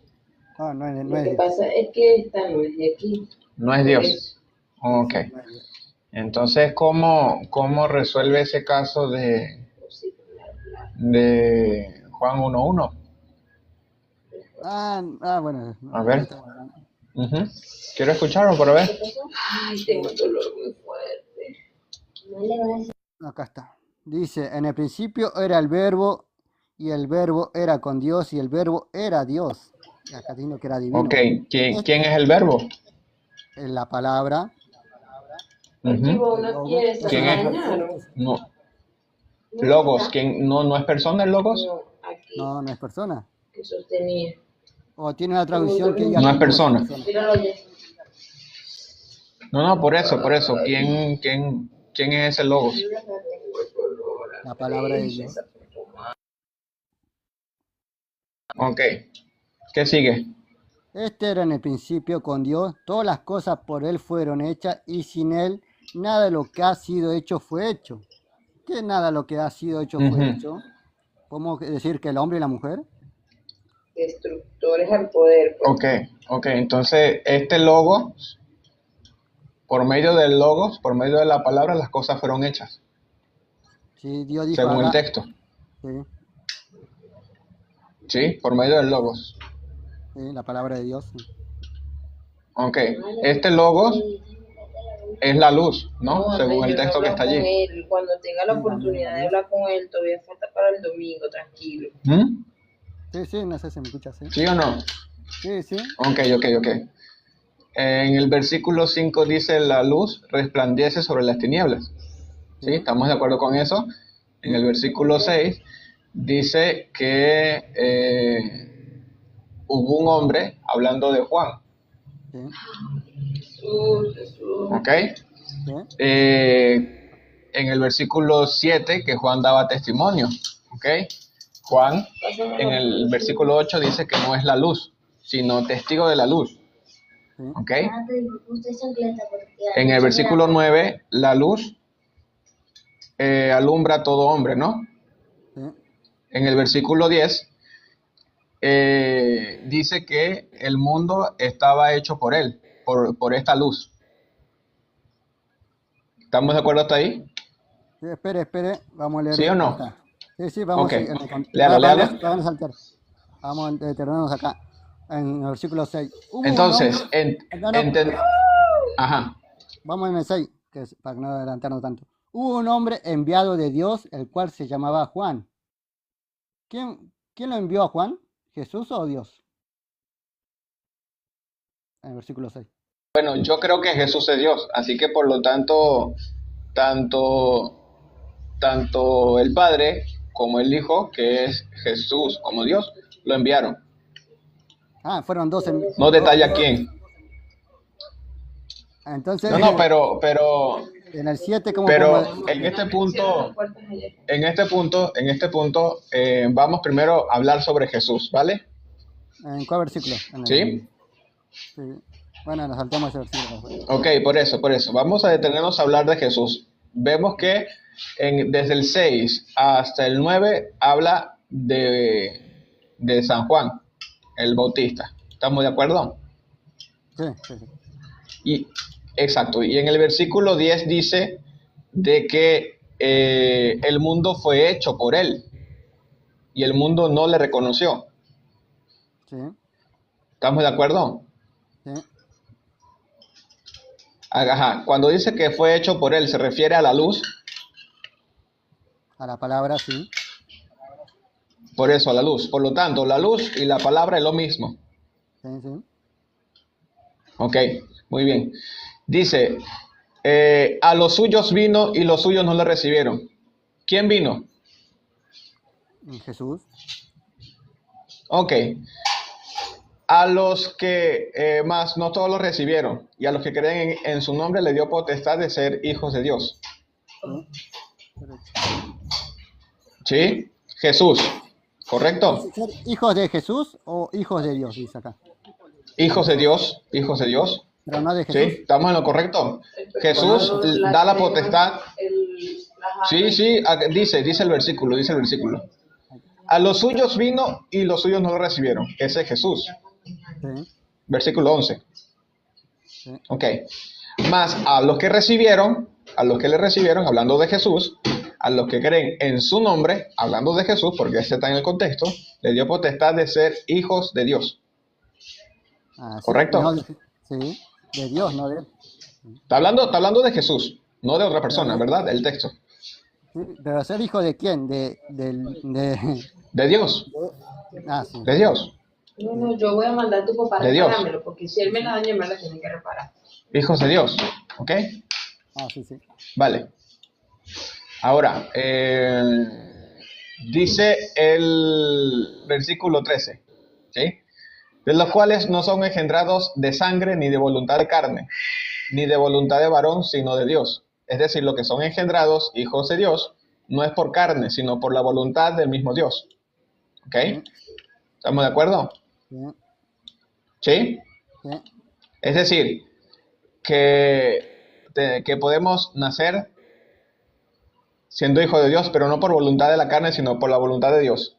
No, no es, no Lo es que Dios. pasa es que esta no es de aquí. No es Por Dios. eso. Ok. Sí, no es Dios. Entonces, ¿cómo resuelve ese caso de Juan 1:1? Bueno. A ver. Quiero escucharlo para ver. Ay, tengo dolor muy fuerte. No le vas a decir Acá está. Dice, en el principio era el verbo, y el verbo era con Dios, y el verbo era Dios. Y acá dice que era divino. Ok. ¿Quién es el verbo? Es la palabra. Aquí vos no Logos. quieres ¿Quién es? dañar. No. Logos. ¿Quién? ¿No es persona el Logos? No, aquí, No, no es persona. que sostenía. O tiene una traducción que diga No es que persona. Míralo ya. No, por eso. ¿Quién es ese Logos? La palabra de Dios. Ok. ¿Qué sigue? Este era en el principio con Dios, todas las cosas por Él fueron hechas, y sin Él nada de lo que ha sido hecho fue hecho. ¿Qué nada de lo que ha sido hecho fue Ujú. hecho? ¿Podemos decir que el hombre y la mujer? Destructores al poder. Pues. Ok. Entonces, este Logos, por medio del Logos, por medio de la palabra, las cosas fueron hechas, Sí, Dios dijo, según el haga- texto. sí, ¿Sí? Por medio del Logos. sí, la palabra de Dios. Sí. Ok. Este Logos es la luz, ¿no? No, Según el yo no texto que hablo está con allí. él. Cuando tenga la oportunidad de hablar con él, todavía falta para el domingo, tranquilo. ¿Mm? Sí, no sé si me escuchas, ¿sí? ¿Sí o no? Sí. Ok. En el versículo 5 dice, la luz resplandece sobre las tinieblas. ¿Sí? ¿Estamos de acuerdo con eso? En el versículo 6 dice que hubo un hombre, hablando de Juan, Sí, Jesús. ¿ok? sí. En el versículo 7 que Juan daba testimonio, ¿ok? Juan en el versículo 8 dice que no es la luz, sino testigo de la luz, ¿ok? usted es chancleta porque En el versículo 9, la luz alumbra a todo hombre, ¿no? Sí. En el versículo 10 dice que el mundo estaba hecho por él, por esta luz. ¿Estamos de acuerdo hasta ahí? Sí, espere, vamos a leer. ¿Sí o no? Acá. Sí, vamos Ok. a seguir en el campo. Léalo. Vamos a saltar. Vamos a detenernos acá, en el versículo 6. Entonces, ajá. Vamos en el 6, para no adelantarnos tanto. Hubo un hombre enviado de Dios, el cual se llamaba Juan. ¿Quién lo envió a Juan? ¿Jesús o Dios? En el versículo 6. Bueno, yo creo que Jesús es Dios, así que por lo tanto, tanto el Padre como el Hijo, que es Jesús como Dios, lo enviaron. Fueron dos. No detalla quién. Entonces, No, pero en el 7, ¿cómo Pero podemos- en este punto, vamos primero a hablar sobre Jesús, ¿vale? ¿En cuál versículo? ¿Sí? Sí. Bueno, nos saltamos ese versículo. Ok, por eso. Vamos a detenernos a hablar de Jesús. Vemos que desde el 6 hasta el 9 habla de San Juan, el Bautista. ¿Estamos de acuerdo? Sí. Exacto. Y en el versículo 10 dice de que el mundo fue hecho por él y el mundo no le reconoció. Sí. ¿Estamos de acuerdo? Sí. Ajá. Cuando dice que fue hecho por él, ¿se refiere a la luz? A la palabra, sí. Por eso, a la luz. Por lo tanto, la luz y la palabra es lo mismo. Sí. Ok, muy bien. Dice, a los suyos vino y los suyos no le recibieron. ¿Quién vino? Jesús. Ok. A los que más no todos los recibieron, y a los que creen en su nombre le dio potestad de ser hijos de Dios. ¿Sí? Jesús, ¿correcto? ¿Ser hijos de Jesús o hijos de Dios? Dice acá. Hijos de Dios, hijos de Dios. Pero no de ¿Sí? Jesús. ¿Estamos en lo correcto? Jesús da la potestad. Sí, sí, dice el versículo, dice el versículo. A los suyos vino y los suyos no lo recibieron. Ese es Jesús. Sí. Versículo 11. Sí. Ok. Más a los que recibieron, a los que le recibieron, hablando de Jesús, a los que creen en su nombre, hablando de Jesús, porque ese está en el contexto, le dio potestad de ser hijos de Dios. Ah, sí. ¿Correcto? No, sí, de Dios, no de él. Está hablando de Jesús, no de otra persona, ¿verdad? El texto. Sí, pero ser hijo de quién? De Dios. Ah, sí. De Dios. No, yo voy a mandar a tu papá a De Dios. reparármelo, porque si él me la daña, me la tiene que reparar. Hijos de Dios. ¿Ok? Ah, sí, sí. Vale. Ahora, dice el versículo 13, ¿sí? De los cuales no son engendrados de sangre, ni de voluntad de carne, ni de voluntad de varón, sino de Dios. Es decir, lo que son engendrados, hijos de Dios, no es por carne, sino por la voluntad del mismo Dios. ¿Ok? ¿Estamos de acuerdo? Sí. ¿Sí? Sí. Es decir, que podemos nacer siendo hijo de Dios, pero no por voluntad de la carne, sino por la voluntad de Dios.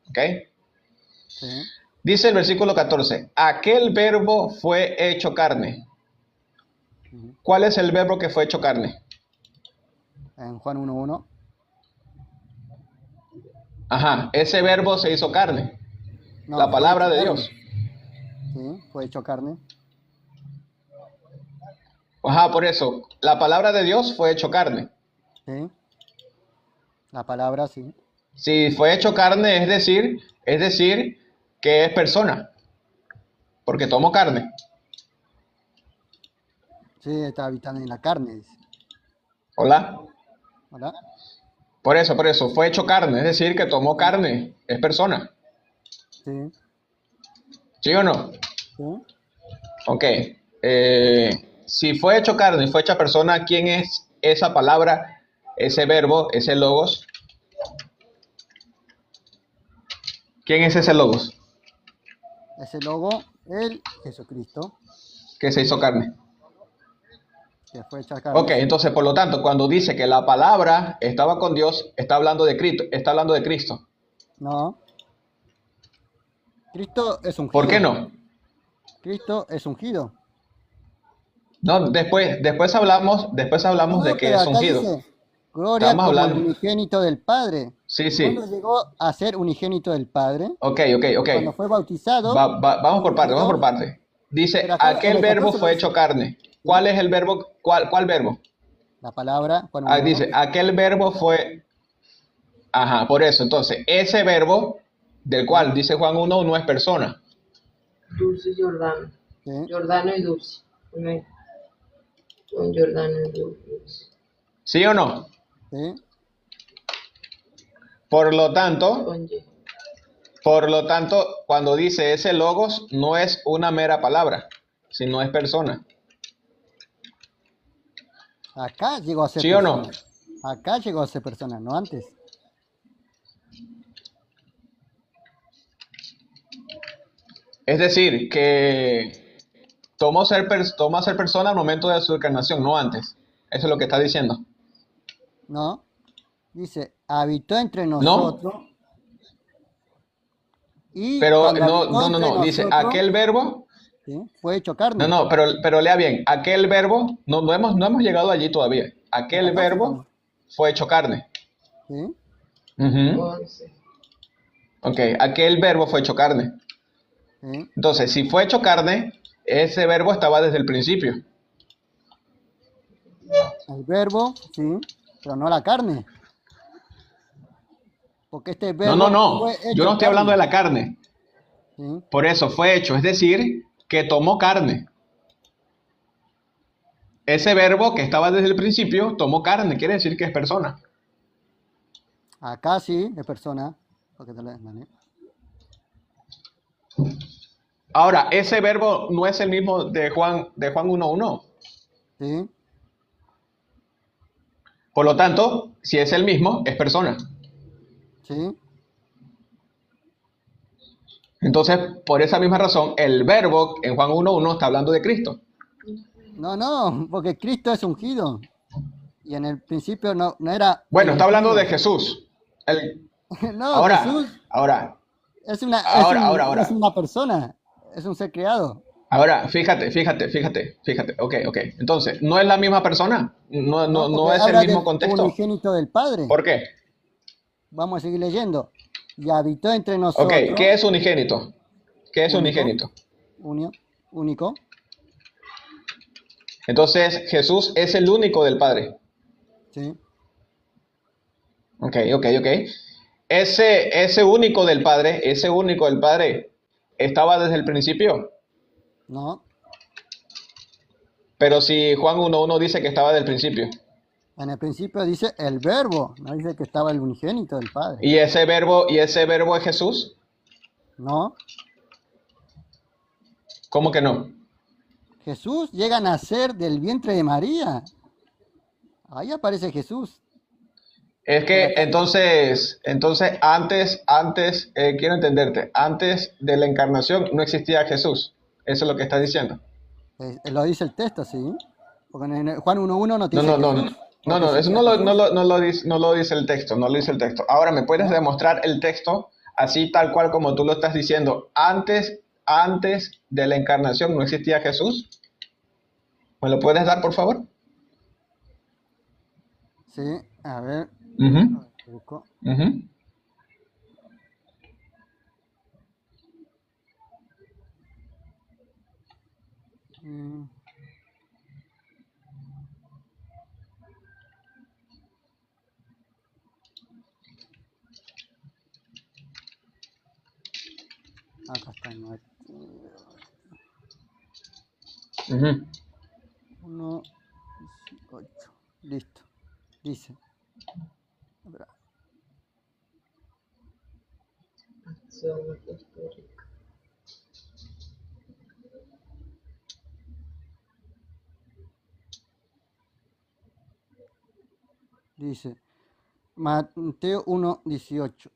¿Ok? Sí. Dice el versículo 14, aquel verbo fue hecho carne. ¿Cuál es el verbo que fue hecho carne? En Juan 1:1. Ajá, ese verbo se hizo carne. No, La fue palabra hecho de carne. Dios. Sí, fue hecho carne. Ajá, por eso, la palabra de Dios fue hecho carne. Sí. La palabra, sí. Si fue hecho carne, es decir que es persona, porque tomó carne. Sí, está habitando en la carne, dice. Hola. ¿Verdad? Por eso, fue hecho carne, es decir que tomó carne, es persona. Sí. ¿Sí o no? Sí. Ok. Si fue hecho carne y fue hecha persona, ¿quién es esa palabra, ese verbo, ese logos? ¿Quién es ese logos? Ese logo, el Jesucristo, Que se hizo carne. que fue hecha carne. Ok, entonces por lo tanto, cuando dice que la palabra estaba con Dios, está hablando de Cristo, está hablando de Cristo. No. Cristo es ungido. ¿Por qué no? Cristo es ungido. No, después hablamos No, de que pero es acá ungido. dice, gloria Estamos como el hablando. unigénito del Padre. Sí, sí. ¿Cuándo llegó a ser unigénito del Padre? Ok. Cuando fue bautizado. Vamos por parte. Dice, Pero acá, en aquel el verbo 14 fue lo hecho dice. carne. ¿Cuál es el verbo? ¿Cuál verbo? La palabra. Juan Ah, 1:1. dice, aquel verbo fue... Ajá, por eso. Entonces, ese verbo, del cual dice Juan 1, no es persona. Dulce y Jordano. Sí. Jordano y Dulce. Amén. Con Jordano y Dulce. ¿Sí o no? Sí. Por lo tanto, Con Ye. cuando dice ese logos, no es una mera palabra, sino es persona. Acá llegó a ser ¿Sí o no? persona. Acá llegó a ser persona, no antes. Es decir, que tomó ser persona al momento de su encarnación, no antes. Eso es lo que está diciendo. No. Dice, habitó entre nosotros. Y Pero cuando no, habitó entre dice, nosotros, aquel verbo, ¿sí? Fue hecho carne. no, pero lea bien, aquel verbo, no hemos llegado allí todavía. Aquel Acá verbo estamos. fue hecho carne. ¿Sí? Ujú. 11. Ok, aquel verbo fue hecho carne. ¿Sí? Entonces, si fue hecho carne, ese verbo estaba desde el principio. El verbo, sí, pero no la carne. Porque este verbo No, fue hecho yo no estoy hablando de la carne. ¿Sí? Por eso fue hecho, es decir, que tomó carne. ese verbo que estaba desde el principio tomó carne, quiere decir que es persona. Acá sí, es persona. Ahora, ese verbo no es el mismo de Juan 1:1. Sí, Por lo tanto, si es el mismo, es persona. sí. Entonces, por esa misma razón, el verbo en Juan 1:1 está hablando de Cristo. No, porque Cristo es ungido. Y en el principio no era Bueno, el está hablando de ungido. Jesús. No, Ahora, Jesús ahora, es una, es ahora. una persona, es un ser creado. Ahora, fíjate. Ok. Entonces, ¿no es la misma persona? No, No porque es el habla mismo del contexto. unigénito del Padre. ¿Por qué? Vamos a seguir leyendo. Y habitó entre Ok, nosotros. ¿qué es unigénito? ¿Qué es Único. unigénito? Único. Entonces, Jesús es el único del Padre. Sí. Ok. Ese único del Padre, ¿estaba desde el principio? No. Pero si Juan 1:1 dice que estaba del principio. En el principio dice el verbo, no dice que estaba el unigénito del Padre. ¿Y ese verbo es Jesús? No. ¿Cómo que no? Jesús llega a nacer del vientre de María. Ahí aparece Jesús. Es que entonces antes, quiero entenderte, antes de la encarnación no existía Jesús. Eso es lo que está diciendo. Lo dice el texto, sí. Porque en Juan 1:1 no te No, dice no, Jesús. no, eso no lo dice el texto, no lo dice el texto. Ahora, ¿me puedes demostrar el texto así tal cual como tú lo estás diciendo? Antes de la encarnación no existía Jesús. ¿Me lo puedes dar, por favor? Sí, a ver. Ujú, Busco. ujú. Mm. Acá está. Ujú. 1, 8. Listo. Dice. Acción histórica. Dice. Mateo 1:18.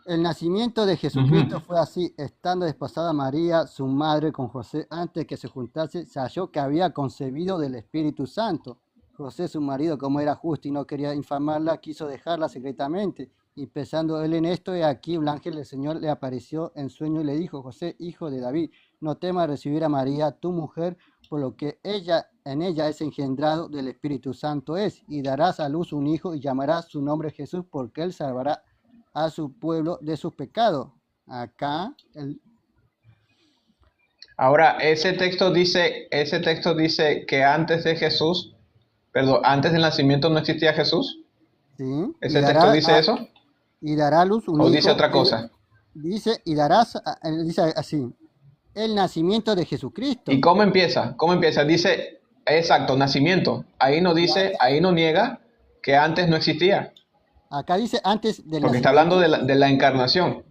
El nacimiento de Jesucristo fue así, estando desposada María, su madre, con José, antes que se juntase, se halló que había concebido del Espíritu Santo. José, su marido, como era justo y no quería infamarla, quiso dejarla secretamente. Y pensando él en esto, he aquí un ángel del Señor le apareció en sueño y le dijo: José, hijo de David, no temas recibir a María, tu mujer, por lo que en ella es engendrado del Espíritu Santo es, y darás a luz un hijo y llamarás su nombre Jesús, porque él salvará a su pueblo de sus pecados. Acá, Ahora, ese texto dice que antes del nacimiento no existía Jesús. ¿sí? ¿Ese texto dice eso? Y dará a luz un ¿O hijo. dice otra cosa? Dice, y darás, dice así, el nacimiento de Jesucristo. ¿Y cómo empieza? Dice, exacto, nacimiento. Ahí no niega que antes no existía. Acá dice antes del Porque está nacimiento. hablando de la encarnación.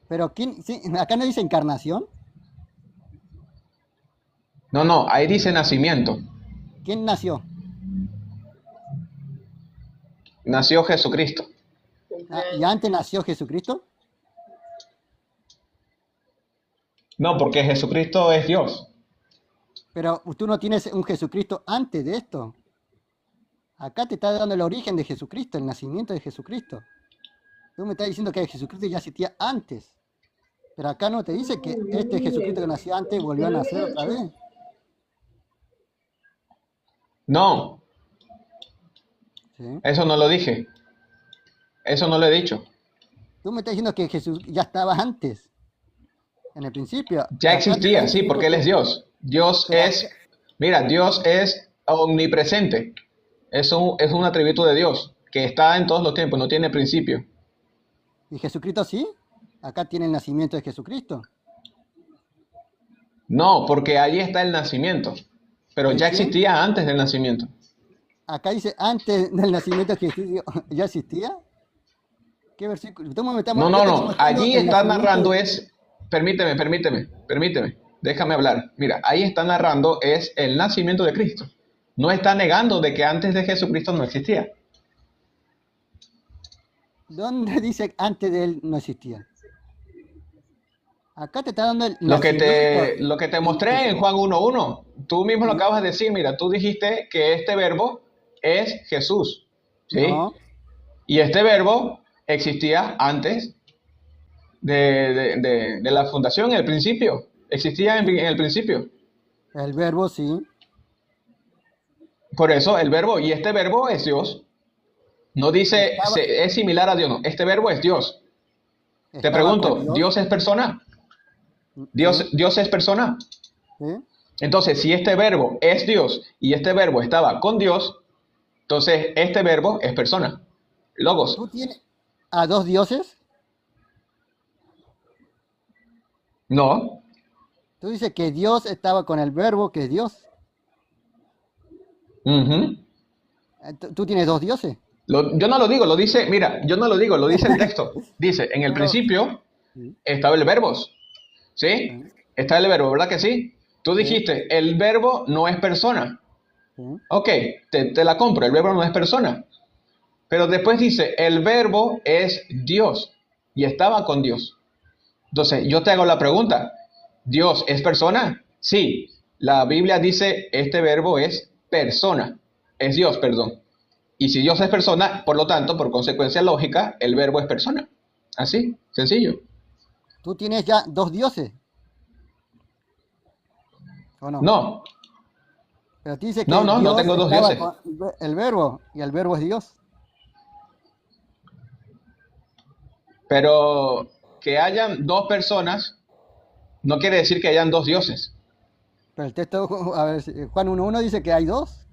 Pero sí, acá no dice encarnación. No, ahí dice nacimiento. ¿Quién nació? Nació Jesucristo. ¿Y antes nació Jesucristo? No, porque Jesucristo es Dios. Pero tú no tienes un Jesucristo antes de esto. Acá te está dando el origen de Jesucristo, el nacimiento de Jesucristo. Tú me estás diciendo que Jesucristo ya existía antes. Pero acá no te dice que este Jesucristo que nació antes volvió a nacer otra vez. No, ¿Sí? eso no lo dije. Eso no lo he dicho. Tú me estás diciendo que Jesús ya estaba antes, en el principio. Ya Acá te existía, está sí, porque Él es Dios. Dios es omnipresente. Es un atributo de Dios, que está en todos los tiempos, no tiene principio. ¿Y Jesucristo sí? Acá tiene el nacimiento de Jesucristo. No, porque ahí está el nacimiento. Pero ¿De ya quién? existía antes del nacimiento. Acá dice antes del nacimiento que ya existía. ¿Qué versículo? No, Yo no, te estoy no. mostrando Allí el está nacimiento. narrando es, permíteme. Déjame hablar. Mira, ahí está narrando es el nacimiento de Cristo. No está negando de que antes de Jesucristo no existía. ¿Dónde dice antes de él no existía? Acá te está dando el Lo que nacimiento. lo que te Y mostré en Juan 1:1, tú mismo lo acabas de decir. Mira, tú dijiste que este verbo es Jesús, ¿sí? no, Y este verbo existía antes de la fundación, en el principio. Existía en el principio. el verbo sí. Por eso el verbo, y este verbo es Dios. No dice Estaba, es similar a Dios, no. Este verbo es Dios. Te estaba con pregunto, Dios. ¿Dios es persona? Sí, ¿Dios es persona? sí. Entonces, si este verbo es Dios y este verbo estaba con Dios, entonces este verbo es persona. Logos. ¿Tú tienes a dos dioses? No. Tú dices que Dios estaba con el verbo que es Dios. Ujú. ¿Tú tienes dos dioses? Yo no lo digo, lo dice, mira, yo no lo digo, lo dice el texto. Dice, en el Pero, principio sí, estaba el verbo, ¿sí? sí, Está el verbo, ¿verdad que sí? Tú sí, dijiste, el verbo no es persona. sí. Ok, te la compro, el verbo no es persona. Pero después dice, el verbo es Dios y estaba con Dios. Entonces, yo te hago la pregunta, ¿Dios es persona? Sí, la Biblia dice, este verbo es persona, es Dios, perdón. Y si Dios es persona, por lo tanto, por consecuencia lógica, el verbo es persona. Así, sencillo. ¿Tú tienes ya dos dioses o no? No, Pero te dice no, que no, no Dios tengo dos estaba dioses. con el verbo y el verbo es Dios. Pero que hayan dos personas no quiere decir que hayan dos dioses. Pero el texto, a ver, Juan 1:1 dice que hay dos.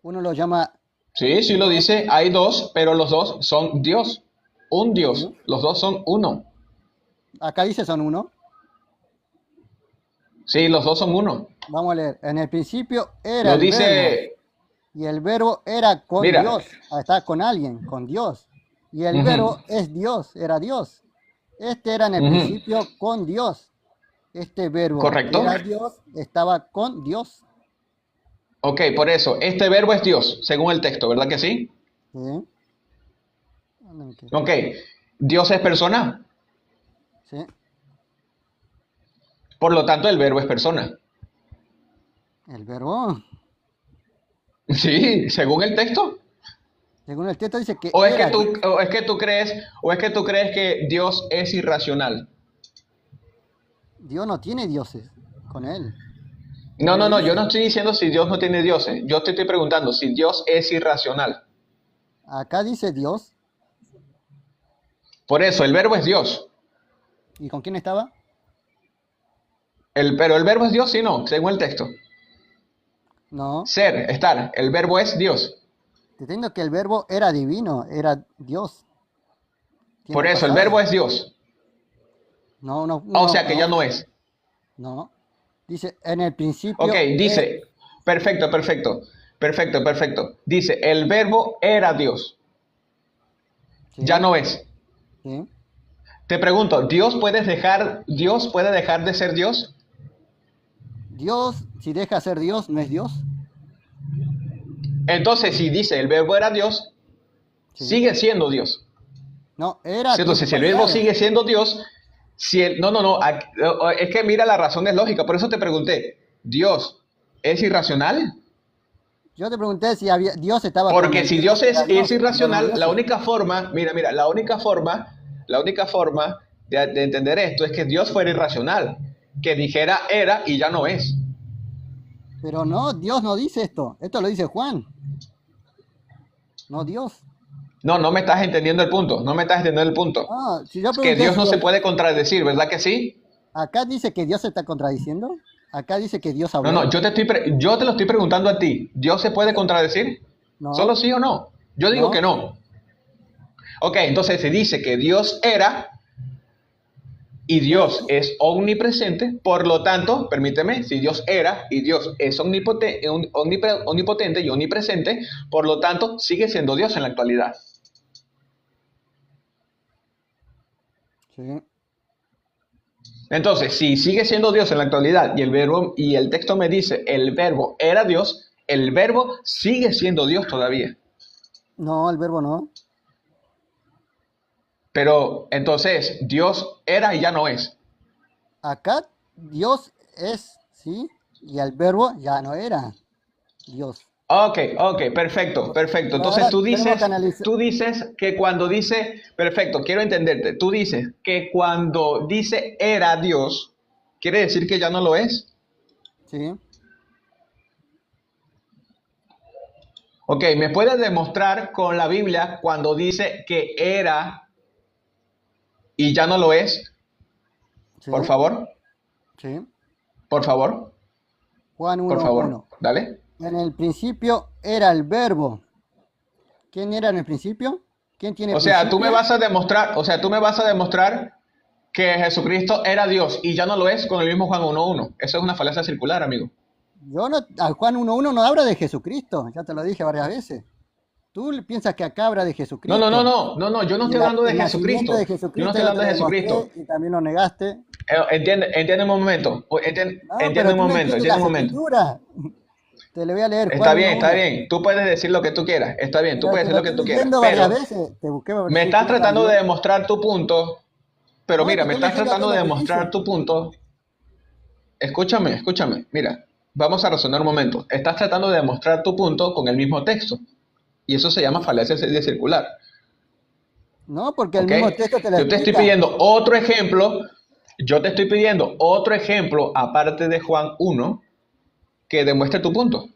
Uno lo llama Sí, sí lo Dios, dice, hay dos, pero los dos son Dios. Un Dios, ¿sí? los dos son uno. Acá dice son uno. Sí, los dos son uno. Vamos a leer. En el principio era Lo el verbo dice, y el verbo era con mira, Dios. Está con alguien, con Dios. Y el verbo ujú, es Dios, era Dios. Este era en el ujú, principio con Dios. Este verbo que ¿correcto? era Dios estaba con Dios. Ok, por eso, este verbo es Dios, según el texto, ¿verdad que sí? ¿Sí? ¿Dónde me quedé? Ok, Dios es persona, ¿Sí? por lo tanto el verbo es persona. El verbo, Sí, según el texto. según el texto, dice que O es que era tú, Dios. o es que tú crees que Dios es irracional. Dios no tiene dioses con él. No, No no, lo no, yo no dice. estoy diciendo si Dios no tiene dioses. Yo te estoy preguntando si Dios es irracional. Acá dice Dios. Por eso, el verbo es Dios. ¿Y con quién estaba? Pero el verbo es Dios, sí, no, según el texto. No. Ser, estar, el verbo es Dios. Te estoy diciendo que el verbo era divino, era Dios. Por Tiempo eso, el pasado. verbo es Dios. No, no, O no, sea que ya no, no es. no. Dice, en el Ok, principio, dice, perfecto. Dice, el verbo era Dios. Ya sí, no es. sí. Te pregunto, Dios puede dejar de ser Dios? Dios, si deja ser Dios, no es Dios. Entonces, si dice el verbo era Dios, Sí. sigue siendo Dios. No, era ¿Cierto? tiempo Si el verbo pasado. sigue siendo Dios, no, es que mira, la razón es lógica, por eso te pregunté, ¿Dios es irracional? Yo te pregunté si Dios estaba con Porque el si verbo Dios que era es Dios, no los irracional, la dioses. única forma, mira, la única forma de entender esto es que Dios fuera irracional, que dijera era y ya no es. Pero no, Dios no dice esto. Esto lo dice Juan, no Dios. No me estás entendiendo el punto, no me estás entendiendo el punto. Ah, si yo Es que pregunté Dios no si se puede contradecir, ¿verdad que sí? acá dice que Dios se está contradiciendo. Acá dice que Dios No, habló. yo te lo estoy preguntando a ti. ¿Dios se puede contradecir? No, ¿Solo sí o no? Yo digo no, que no. Ok, entonces se dice que Dios era y Dios es omnipresente, por lo tanto, permíteme, si Dios era y Dios es omnipotente y omnipresente, por lo tanto, sigue siendo Dios en la actualidad. Sí. Entonces, si sigue siendo Dios en la actualidad y el verbo y el texto me dice el verbo era Dios, el verbo sigue siendo Dios todavía. No, el verbo no. Pero entonces, Dios era y ya no es. Acá Dios es, ¿sí? Y el verbo ya no era Dios. Ok, perfecto. Entonces Ahora tenemos que analizar. tú dices que cuando dice, perfecto, quiero entenderte. Tú dices que cuando dice era Dios, ¿quiere decir que ya no lo es? Sí. Ok, ¿me puedes demostrar con la Biblia cuando dice que era y ya no lo es? Sí. Por favor, Sí. por favor, Juan por 1:1. favor, dale. En el principio era el verbo. ¿Quién era en el principio? ¿Quién tiene O sea, tú me principio? vas a demostrar que Jesucristo era Dios y ya no lo es con el mismo Juan 1:1. Eso es una falacia circular, amigo. Yo no, al Juan 1:1 no habla de Jesucristo, ya te lo dije varias veces. Tú piensas que acá habla de Jesucristo. No, yo no Y estoy hablando de el nacimiento Jesucristo. de Yo no Jesucristo estoy ya hablando te de lo demostré Jesucristo. y también lo negaste. Entiende un momento. No, Entiende pero un tú no momento, entiendes entiende un las momento. escrituras. Te le voy a leer Está Juan bien, 1:1. Tú puedes decir lo que tú quieras. Está bien, tú Pero puedes te decir lo lo que estoy tú quieras. leyendo varias Pero veces. Te busqué me estás versículos tratando de también. demostrar tu punto. Pero No, mira, te me estoy estás leyendo acá tratando de lo que demostrar dice. tu punto. Escúchame. Mira, vamos a razonar un momento. Estás tratando de demostrar tu punto con el mismo texto. Y eso se llama falacia de circular. No, porque el ¿Ok? mismo texto te lo Yo te estoy explica. pidiendo otro ejemplo. Yo te estoy pidiendo otro ejemplo, aparte de Juan 1, que demuestre tu punto.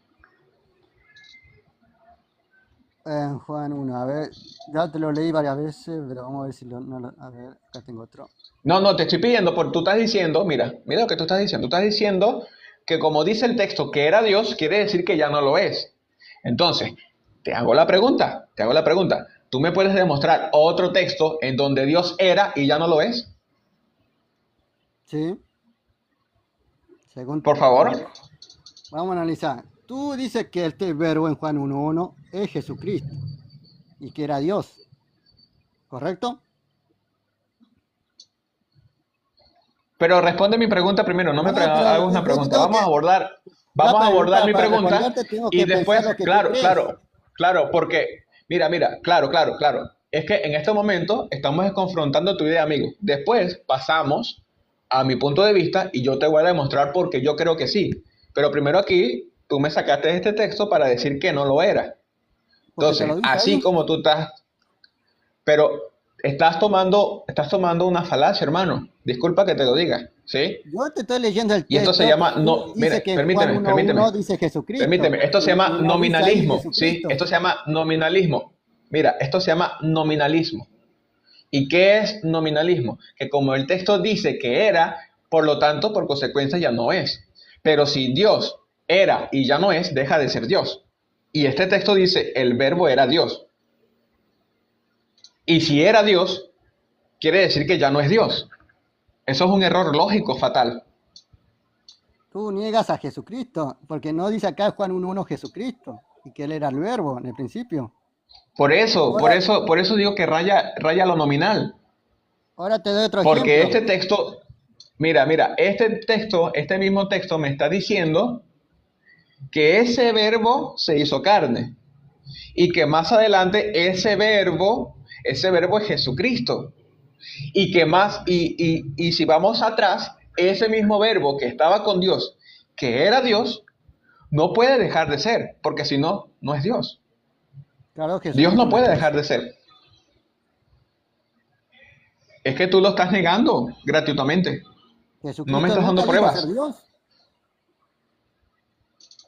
En Juan 1, a ver, ya te lo leí varias veces, pero vamos a ver si a ver, acá tengo otro. No, te estoy pidiendo, porque tú estás diciendo, mira lo que tú estás diciendo. Tú estás diciendo que como dice el texto que era Dios, quiere decir que ya no lo es. Entonces, te hago la pregunta. ¿Tú me puedes demostrar otro texto en donde Dios era y ya no lo es? Sí, según, Por a ver, favor. vamos a analizar. Tú dices que este verbo en Juan 1:1 es Jesucristo y que era Dios, ¿correcto? Pero responde mi pregunta primero, no me No, pero hagas una yo te pregunta. tengo que, ya Vamos a abordar mi para pregunta responderte tengo y que pensar después, lo que tú crees. claro, porque, mira, claro. Es que en este momento estamos confrontando tu idea, amigo. Después pasamos a mi punto de vista y yo te voy a demostrar por qué yo creo que sí. Pero primero aquí, tú me sacaste este texto para decir que no lo era. Porque te Entonces, lo dice así ahí. como tú estás, pero estás tomando una falacia, hermano. Disculpa que te lo diga, ¿sí? Yo te estoy leyendo el Y esto se texto llama, que tú dice mira, que en Juan 1:1 dice Jesucristo esto se llama y no dice ahí nominalismo, ¿sí? Jesucristo. Esto se llama nominalismo. Mira, esto se llama nominalismo. ¿Y qué es nominalismo? Que como el texto dice que era, por lo tanto, por consecuencia ya no es. Pero si Dios era y ya no es, deja de ser Dios. Y este texto dice, el verbo era Dios. Y si era Dios, quiere decir que ya no es Dios. Eso es un error lógico fatal. Tú niegas a Jesucristo, porque no dice acá Juan 1:1 Jesucristo, y que él era el verbo en el principio. Por Ahora, eso digo que raya lo nominal. ahora te doy otro Porque ejemplo. este texto, mira, este mismo texto me está diciendo que ese verbo se hizo carne y que más adelante ese verbo es Jesucristo y que y si vamos atrás, ese mismo verbo que estaba con Dios, que era Dios, no puede dejar de ser, porque si no, no es Dios. Claro, Dios Jesucristo no no es puede Dios. dejar de ser. Es que tú lo estás negando gratuitamente. No me Jesucristo estás dando nunca dijo ser pruebas. Dios.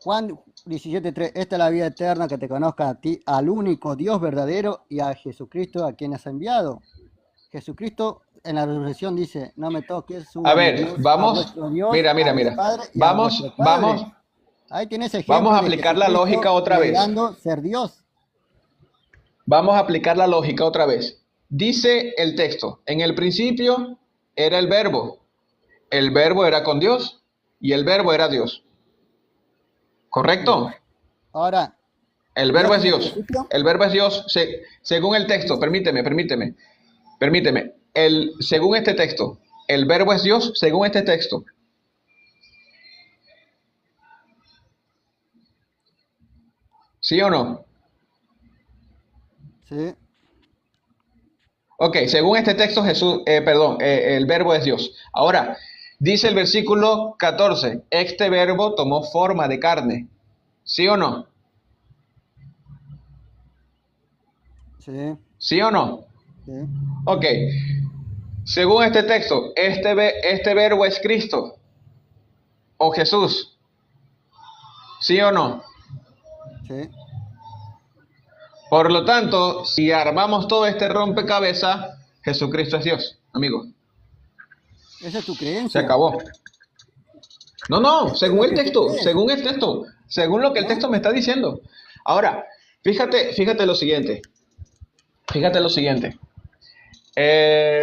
Juan 17:3, esta es la vida eterna, que te conozca a ti, al único Dios verdadero y a Jesucristo a quien has enviado. Jesucristo en la resurrección dice, no me toques, subo A a mi ver, Dios, a vamos, vuestro Dios, mira, a mi Padre y a vuestro Padre. Ahí tienes vamos ejemplo a de aplicar la lógica Jesucristo otra vez. negando ser Dios. Vamos a aplicar la lógica otra vez. Dice el texto, en el principio era el verbo era con Dios y el verbo era Dios. ¿Correcto? Ahora, El Dios verbo es en el Dios. principio, El verbo es Dios según el texto. Permíteme. Según este texto, el verbo es Dios según este texto. ¿Sí o no? sí, Ok, según este texto, el verbo es Dios. Ahora, dice el versículo 14, este verbo tomó forma de carne. ¿Sí o no? sí, ¿Sí o no? sí, Ok, según este texto, este verbo es Cristo o Jesús. ¿Sí o no? sí. Por lo tanto, si armamos todo este rompecabezas, Jesucristo es Dios, amigo. Esa es tu Se creencia. acabó. No, Eso es según lo el que tú texto, crees, según lo que el ¿no? texto me está diciendo. Ahora, fíjate lo siguiente.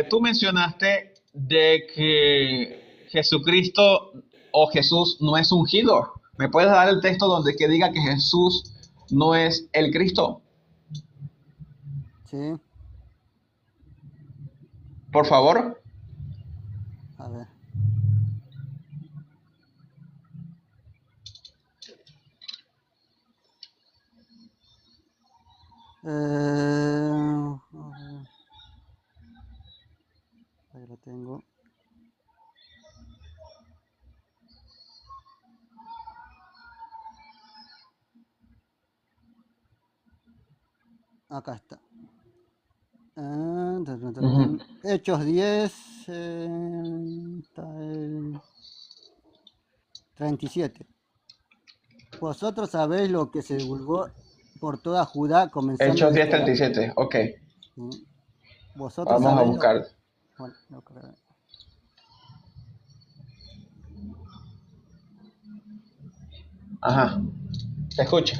Tú mencionaste de que Jesucristo o Jesús no es ungido. ¿Me puedes dar el texto donde que diga que Jesús no es el Cristo? Sí, Por favor. a ver. Ahí lo tengo. Acá está. Ujú. Hechos 10, está el 37. Vosotros sabéis lo que se divulgó por toda Judá, comenzando Hechos desde la... 10:37. Ok, ¿sí? Vosotros vamos a sabéis lo... buscar. Bueno, no creo. Ajá, te escucho.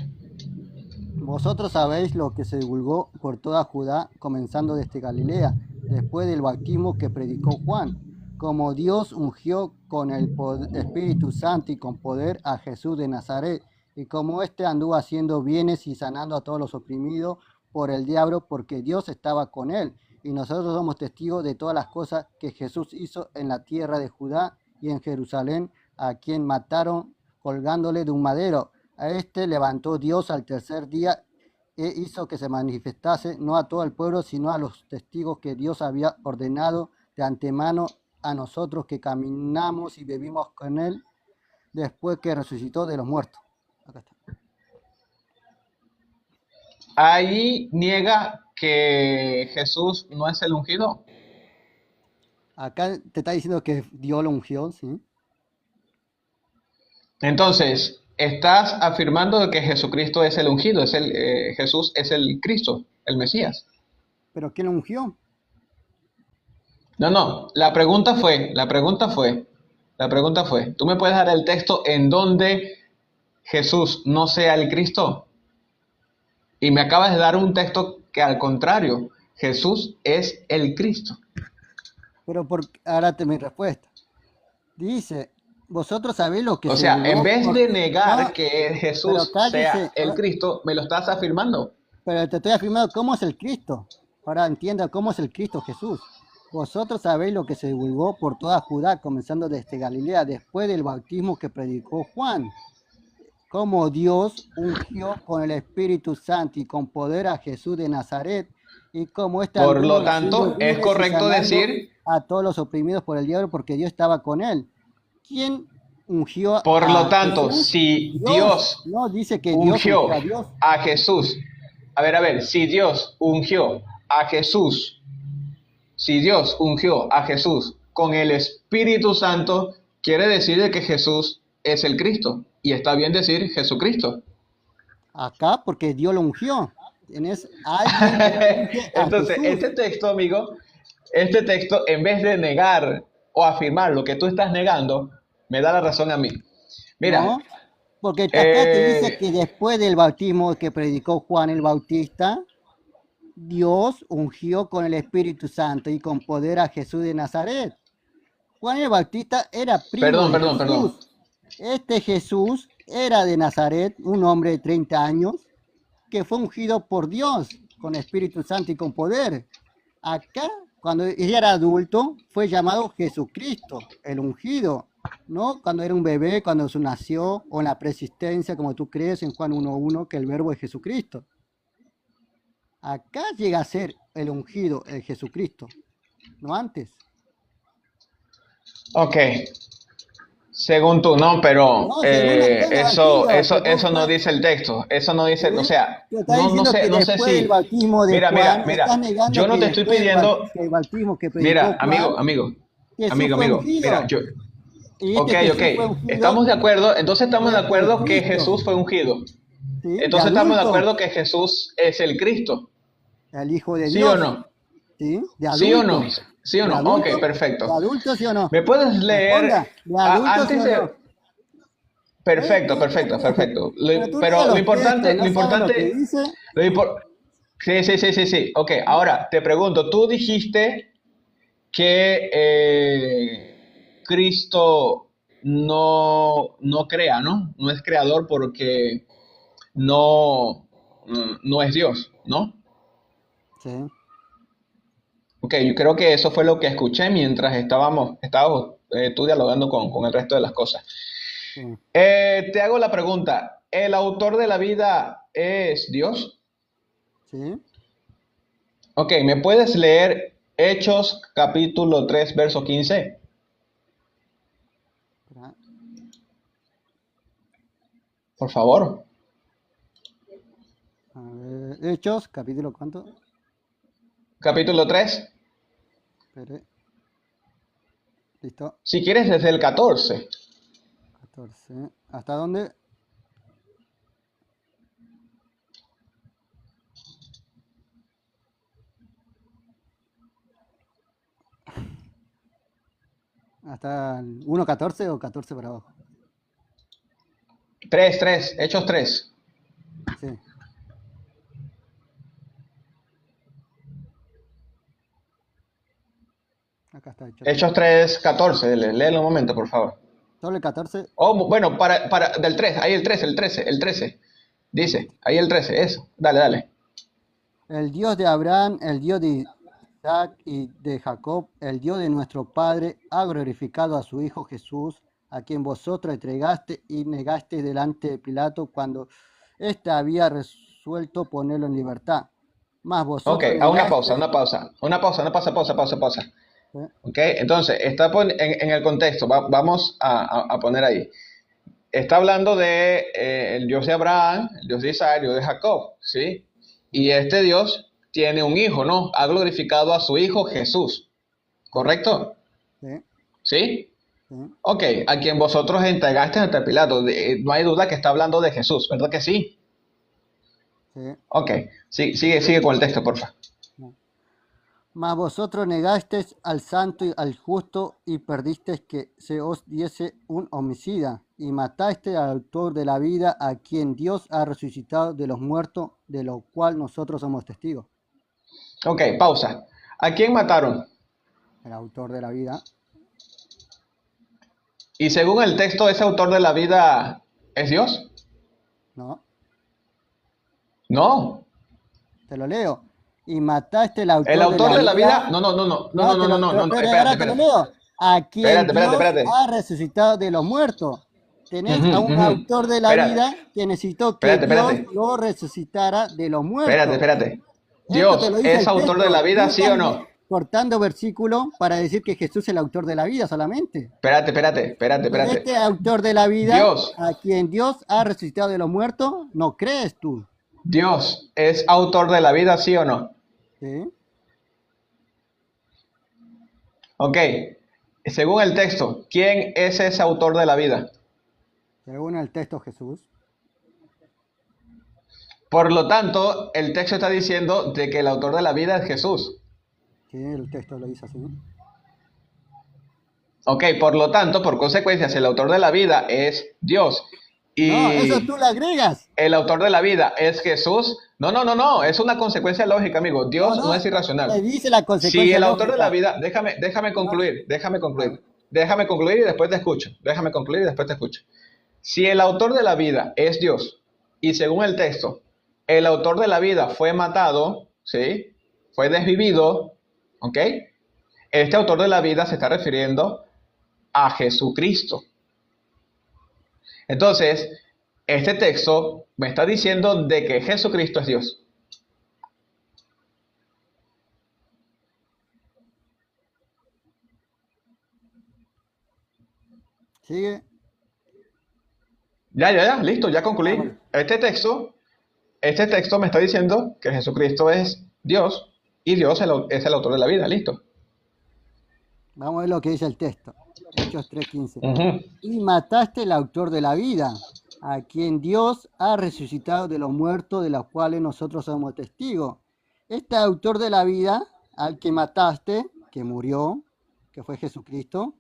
Vosotros sabéis lo que se divulgó por toda Judá, comenzando desde Galilea, después del bautismo que predicó Juan, como Dios ungió con el Espíritu Santo y con poder a Jesús de Nazaret, y como éste anduvo haciendo bienes y sanando a todos los oprimidos por el diablo, porque Dios estaba con él. Y nosotros somos testigos de todas las cosas que Jesús hizo en la tierra de Judá y en Jerusalén, a quien mataron colgándole de un madero. A este levantó Dios al tercer día e hizo que se manifestase no a todo el pueblo, sino a los testigos que Dios había ordenado de antemano a nosotros que caminamos y vivimos con él después que resucitó de los muertos. Acá está. Ahí niega que Jesús no es el ungido. Acá te está diciendo que Dios lo ungió, ¿sí? Entonces, estás afirmando de que Jesucristo es el ungido, Jesús es el Cristo, el Mesías. ¿Pero quién lo ungió? No, la pregunta fue, ¿tú me puedes dar el texto en donde Jesús no sea el Cristo? Y me acabas de dar un texto que al contrario, Jesús es el Cristo. Pero ahora te mi respuesta. Dice, vosotros sabéis lo que O se sea, en divulgó vez por... de negar No, que pero Jesús acá sea dice, el Cristo, me lo estás afirmando. pero te estoy afirmando cómo es el Cristo. Ahora entienda cómo es el Cristo Jesús. Vosotros sabéis lo que se divulgó por toda Judá, comenzando desde Galilea, después del bautismo que predicó Juan, como Dios ungió con el Espíritu Santo y con poder a Jesús de Nazaret, y como este Por anduvo lo haciendo tanto, es bienes y correcto sanando decir, a todos los oprimidos por el diablo, porque Dios estaba con él. ¿Quién ungió por lo a tanto, Jesús? si Dios. Dios No dice que Dios ungió ungió a Dios. a Jesús, a ver, si Dios ungió a Jesús, con el Espíritu Santo, quiere decir de que Jesús es el Cristo. Y está bien decir Jesucristo. Acá porque Dios lo ungió. Tienes alguien que unge a Entonces, Jesús. este texto, en vez de negar o afirmar lo que tú estás negando, me da la razón a mí. Mira, ¿No? Porque acá te dice que después del bautismo que predicó Juan el Bautista, Dios ungió con el Espíritu Santo y con poder a Jesús de Nazaret. Juan el Bautista era primo Perdón, de perdón, perdón. Jesús. Este Jesús era de Nazaret, un hombre de 30 años, que fue ungido por Dios con Espíritu Santo y con poder. Acá, cuando ella era adulto, fue llamado Jesucristo, el ungido, ¿no? Cuando era un bebé, cuando se nació, o en la preexistencia, como tú crees en Juan 1.1, que el verbo es Jesucristo. Acá llega a ser el ungido, el Jesucristo, no antes. Ok, según tú, no, pero No, según el tema eso, antiguo, eso, que eso no fue, dice el texto, eso no dice, o ¿sí? sea, Te está no diciendo sé, que no sé después del si, bautismo de mira, Juan, estás mira, negando yo no que te estoy después pidiendo, del bautismo que predicó mira, Juan, Jesús fue mira, ungido. Y ok, este Jesús fue estamos ungido, de acuerdo, entonces estamos de fue el acuerdo que Cristo, Jesús fue ungido, ¿sí? De entonces estamos de adulto, acuerdo que Jesús es el Cristo, el Hijo de ¿sí o Dios, no? ¿sí? De ¿Sí o no? adulto, ¿Sí o de no? Ok, adulto, de perfecto. adulto, ¿sí o no? ¿Me puedes leer Responda, de adulto, ¿sí antes o no? de... Perfecto, perfecto, perfecto. Pero tú lees Pero los textos, lo no sabes lo que importante, dice. sí, sí, sí, sí, sí. Ok, ahora te pregunto, tú dijiste que Cristo no crea, ¿no? No es creador porque no, no es Dios, ¿no? Sí. Ok, yo creo que eso fue lo que escuché mientras estábamos tú dialogando con el resto de las cosas. Sí. Te hago la pregunta, ¿el autor de la vida es Dios? Sí. Ok, ¿me puedes leer Hechos capítulo 3, verso 15? Espera. Por favor. A ver, Hechos, capítulo ¿cuánto? Capítulo 3. Espere. Listo. Si quieres desde el 14. 14. ¿Hasta dónde? ¿Hasta el 1.14 o 14 para abajo? 3, Hechos 3. Sí. Acá está Hechos 3, 14. Léelo un momento, por favor. Solo el 14. Oh, bueno, del 3, ahí el 13. Dice, ahí el 13, eso. Dale. El Dios de Abraham, el Dios de Isaac y de Jacob, el Dios de nuestro Padre, ha glorificado a su Hijo Jesús, a quien vosotros entregaste y negaste delante de Pilato cuando éste había resuelto ponerlo en libertad. Mas Ok, vosotros una negaste. pausa. Ok, entonces, está en el contexto, vamos a poner ahí. Está hablando de el Dios de Abraham, el Dios de Isaac, el Dios de Jacob, ¿sí? Y este Dios tiene un hijo, ¿no? Ha glorificado a su hijo Jesús, ¿correcto? Sí, ¿Sí? sí, Ok, a quien vosotros entregaste ante Pilato. No hay duda que está hablando de Jesús, ¿verdad que sí? sí. Ok, sigue con el texto, por favor. Mas vosotros negasteis al santo y al justo y perdisteis que se os diese un homicida y matasteis al autor de la vida, a quien Dios ha resucitado de los muertos, de lo cual nosotros somos testigos. Ok, pausa. ¿A quién mataron? El autor de la vida. Y según el texto, ¿ese autor de la vida es Dios? No, No. te lo leo. Y mataste al autor El autor de de la la vida. vida. No, Ahora te lo leo. A quien Dios ha resucitado de los muertos. Tenés a un autor de la vida que necesitó que Dios lo resucitara de los muertos. Espérate. Esto Dios te lo dice es el autor de texto. la vida, Tú ¿sí o estás no? cortando versículo para decir que Jesús es el autor de la vida solamente. Espérate. Este autor de la vida, Dios. a quien Dios ha resucitado de los muertos, ¿no crees tú? Dios es autor de la vida, ¿sí o no? ¿Sí? Ok. Según el texto, ¿quién es ese autor de la vida? Según el texto Jesús. Por lo tanto, el texto está diciendo de que el autor de la vida es Jesús. Sí, el texto lo dice así. Ok, por lo tanto, por consecuencia, si el autor de la vida es Dios y No, eso tú le agregas. el autor de la vida es Jesús, no, es una consecuencia lógica, amigo. Dios no es Te irracional. dice la consecuencia Si el autor de la lógica. vida, déjame concluir. déjame concluir y después te escucho. Déjame concluir y después te escucho. Si el autor de la vida es Dios, y según el texto, el autor de la vida fue matado, ¿sí? Fue desvivido, ¿ok? Este autor de la vida se está refiriendo a Jesucristo. Entonces, este texto me está diciendo de que Jesucristo es Dios. ¿Sigue? Ya, listo, ya Ah, concluí. bueno. Este texto me está diciendo que Jesucristo es Dios y Dios es el autor de la vida, listo. Vamos a ver lo que dice el texto. Hechos 3:15. Ujú. Y mataste el autor de la vida, a quien Dios ha resucitado de los muertos, de los cuales nosotros somos testigos. Este autor de la vida, al que mataste, que murió, que fue Jesucristo,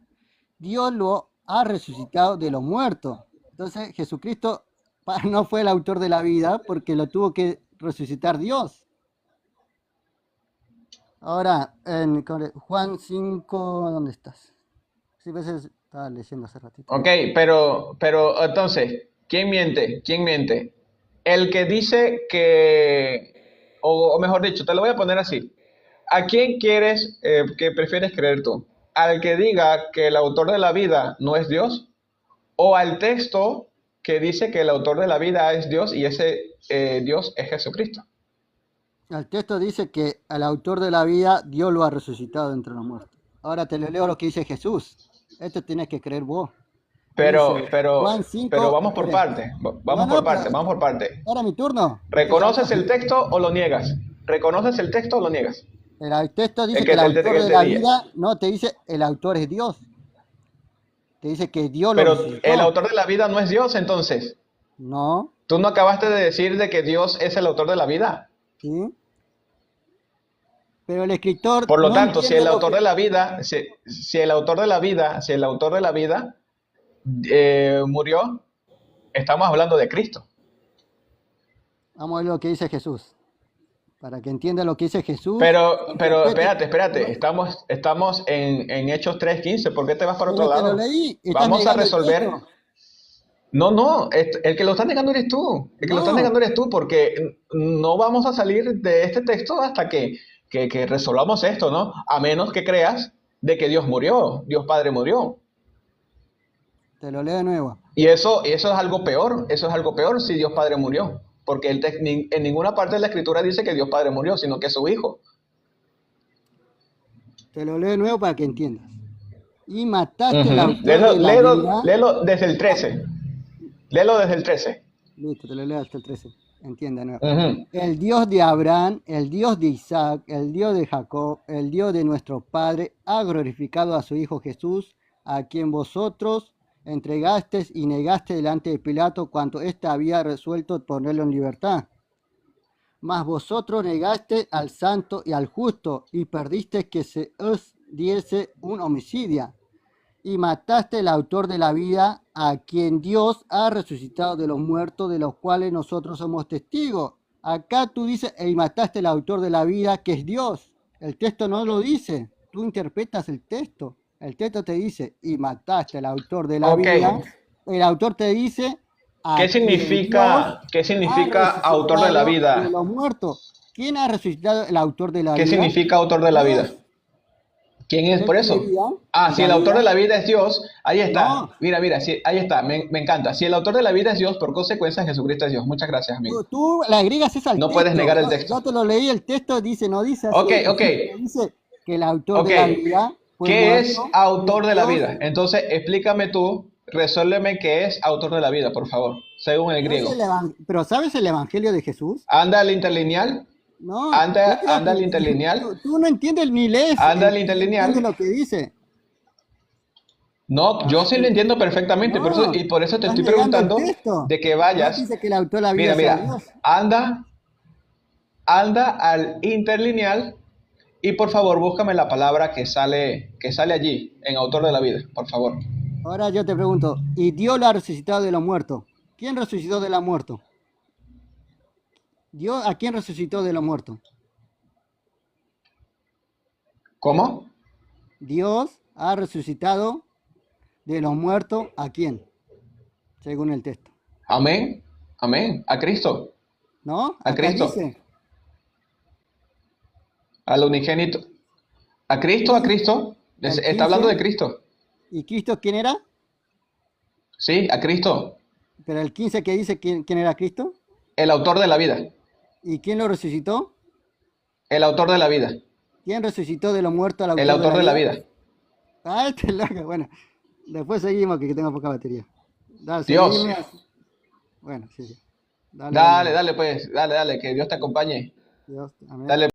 Dios lo ha resucitado de los muertos. Entonces Jesucristo no fue el autor de la vida porque lo tuvo que resucitar Dios. Ahora, en Juan 5, ¿dónde estás? Sí, a veces estaba leyendo hace ratito. Ok, pero entonces, ¿quién miente? ¿Quién miente? El que dice que, o mejor dicho, te lo voy a poner así. ¿A quién quieres, que prefieres creer tú? ¿Al que diga que el autor de la vida no es Dios? ¿O al texto que dice que el autor de la vida es Dios y ese Dios es Jesucristo? El texto dice que al autor de la vida Dios lo ha resucitado entre los muertos. Ahora te lo leo lo que dice Jesús. Esto tienes que creer vos. Pero, Dice pero, Juan 5. pero vamos por Espera. partes, No, vamos no, por pero partes, vamos por partes. ahora mi turno. ¿Reconoces el texto o lo niegas? ¿Reconoces el texto o lo niegas? El texto dice El que que el te autor de la diga. vida, no, te dice el autor es Dios. Te dice que Dios lo Pero resucitó. el autor de la vida no es Dios, entonces. No, ¿Tú no acabaste de decir de que Dios es el autor de la vida? ¿sí? Pero el escritor Por lo no tanto, si entiende el lo autor que... de la vida, si el autor de la vida murió, estamos hablando de Cristo. Vamos a ver lo que dice Jesús. Para que entienda lo que dice Jesús. Pero interprete. espérate, estamos en Hechos 3:15, ¿por qué te vas para otro Pero te lo lado? leí. Estás Vamos a negando el resolver. texto. No, el que lo está negando eres tú. El que lo está No, negando eres tú, porque no vamos a salir de este texto hasta que resolvamos esto, ¿no? A menos que creas de que Dios murió, Dios Padre murió. te lo leo de nuevo. Y eso es algo peor, eso es algo peor si Dios Padre murió, porque en ninguna parte de la Escritura dice que Dios Padre murió, sino que es su Hijo. Te lo leo de nuevo para que entiendas. Y mataste Ujú. al autor de la vida. Léelo desde el 13. Léelo desde el 13. Listo, te lo leo hasta el 13. Entienda de nuevo. Ujú. El Dios de Abraham, el Dios de Isaac, el Dios de Jacob, el Dios de nuestro Padre, ha glorificado a su Hijo Jesús, a quien vosotros entregasteis y negaste delante de Pilato cuanto éste había resuelto ponerlo en libertad. Mas vosotros negaste al santo y al justo, y perdisteis que se os diese un homicidio. Y mataste al autor de la vida, a quien Dios ha resucitado de los muertos, de los cuales nosotros somos testigos. Acá tú dices, y mataste al autor de la vida, que es Dios. El texto no lo dice, tú interpretas el texto. El texto te dice, y mataste al autor de la Ok. vida. El autor te dice, a ¿Qué quien significa Dios ha autor de la resucitado vida? de los muertos. ¿Quién ha resucitado el autor de la ¿Qué vida? significa autor de la vida? Dios. ¿Quién es? Él Por eso. tiene vida, Si la el autor vida. de la vida es Dios, ahí está. No. Mira, sí, ahí está, me encanta. Si el autor de la vida es Dios, por consecuencia Jesucristo es Dios. Muchas gracias, amigo. Tú le agregas eso al No texto. puedes negar el texto. Yo te lo leí, el texto dice, no dice así. Ok. Dice que el autor Ok. de la vida fue ¿Qué es muerto, autor de la Dios. vida? Entonces, explícame tú, resuélveme qué es autor de la vida, por favor, según el griego. Pero ¿sabes el evangelio de Jesús? Anda al interlineal, No. anda yo te- al interlineal, Tú no entiendes ni lees. anda al No interlineal. entiendes lo que dice. No, yo sí lo entiendo perfectamente, por eso te estás estoy negando el preguntando texto. de que No vayas. dice que el autor de la vida sea Mira, Dios. anda al interlineal y por favor búscame la palabra que sale allí en autor de la vida, por favor. Ahora yo te pregunto, ¿y Dios lo ha resucitado de los muertos? ¿Quién resucitó de los muertos? ¿Dios a quién resucitó de los muertos? ¿Cómo? Dios ha resucitado de los muertos, ¿a quién? Según el texto. Amén. Amén. A Cristo. ¿No? A Acá Cristo. dice. Al unigénito. A Cristo, a Cristo. El Está hablando de 15. Cristo. ¿Y Cristo quién era? Sí, a Cristo. Pero el 15 que dice quién era Cristo. El autor de la vida. ¿Y quién lo resucitó? El autor de la vida. ¿Quién resucitó de los muertos al El autor autor de la vida. Ah, este es loco. Bueno, después seguimos que tengo poca batería. Dale, Dios. seguime. Bueno, sí. Dale, Dale, dale, pues. Dale, dale. Que Dios te acompañe. Dios, amén. Dale.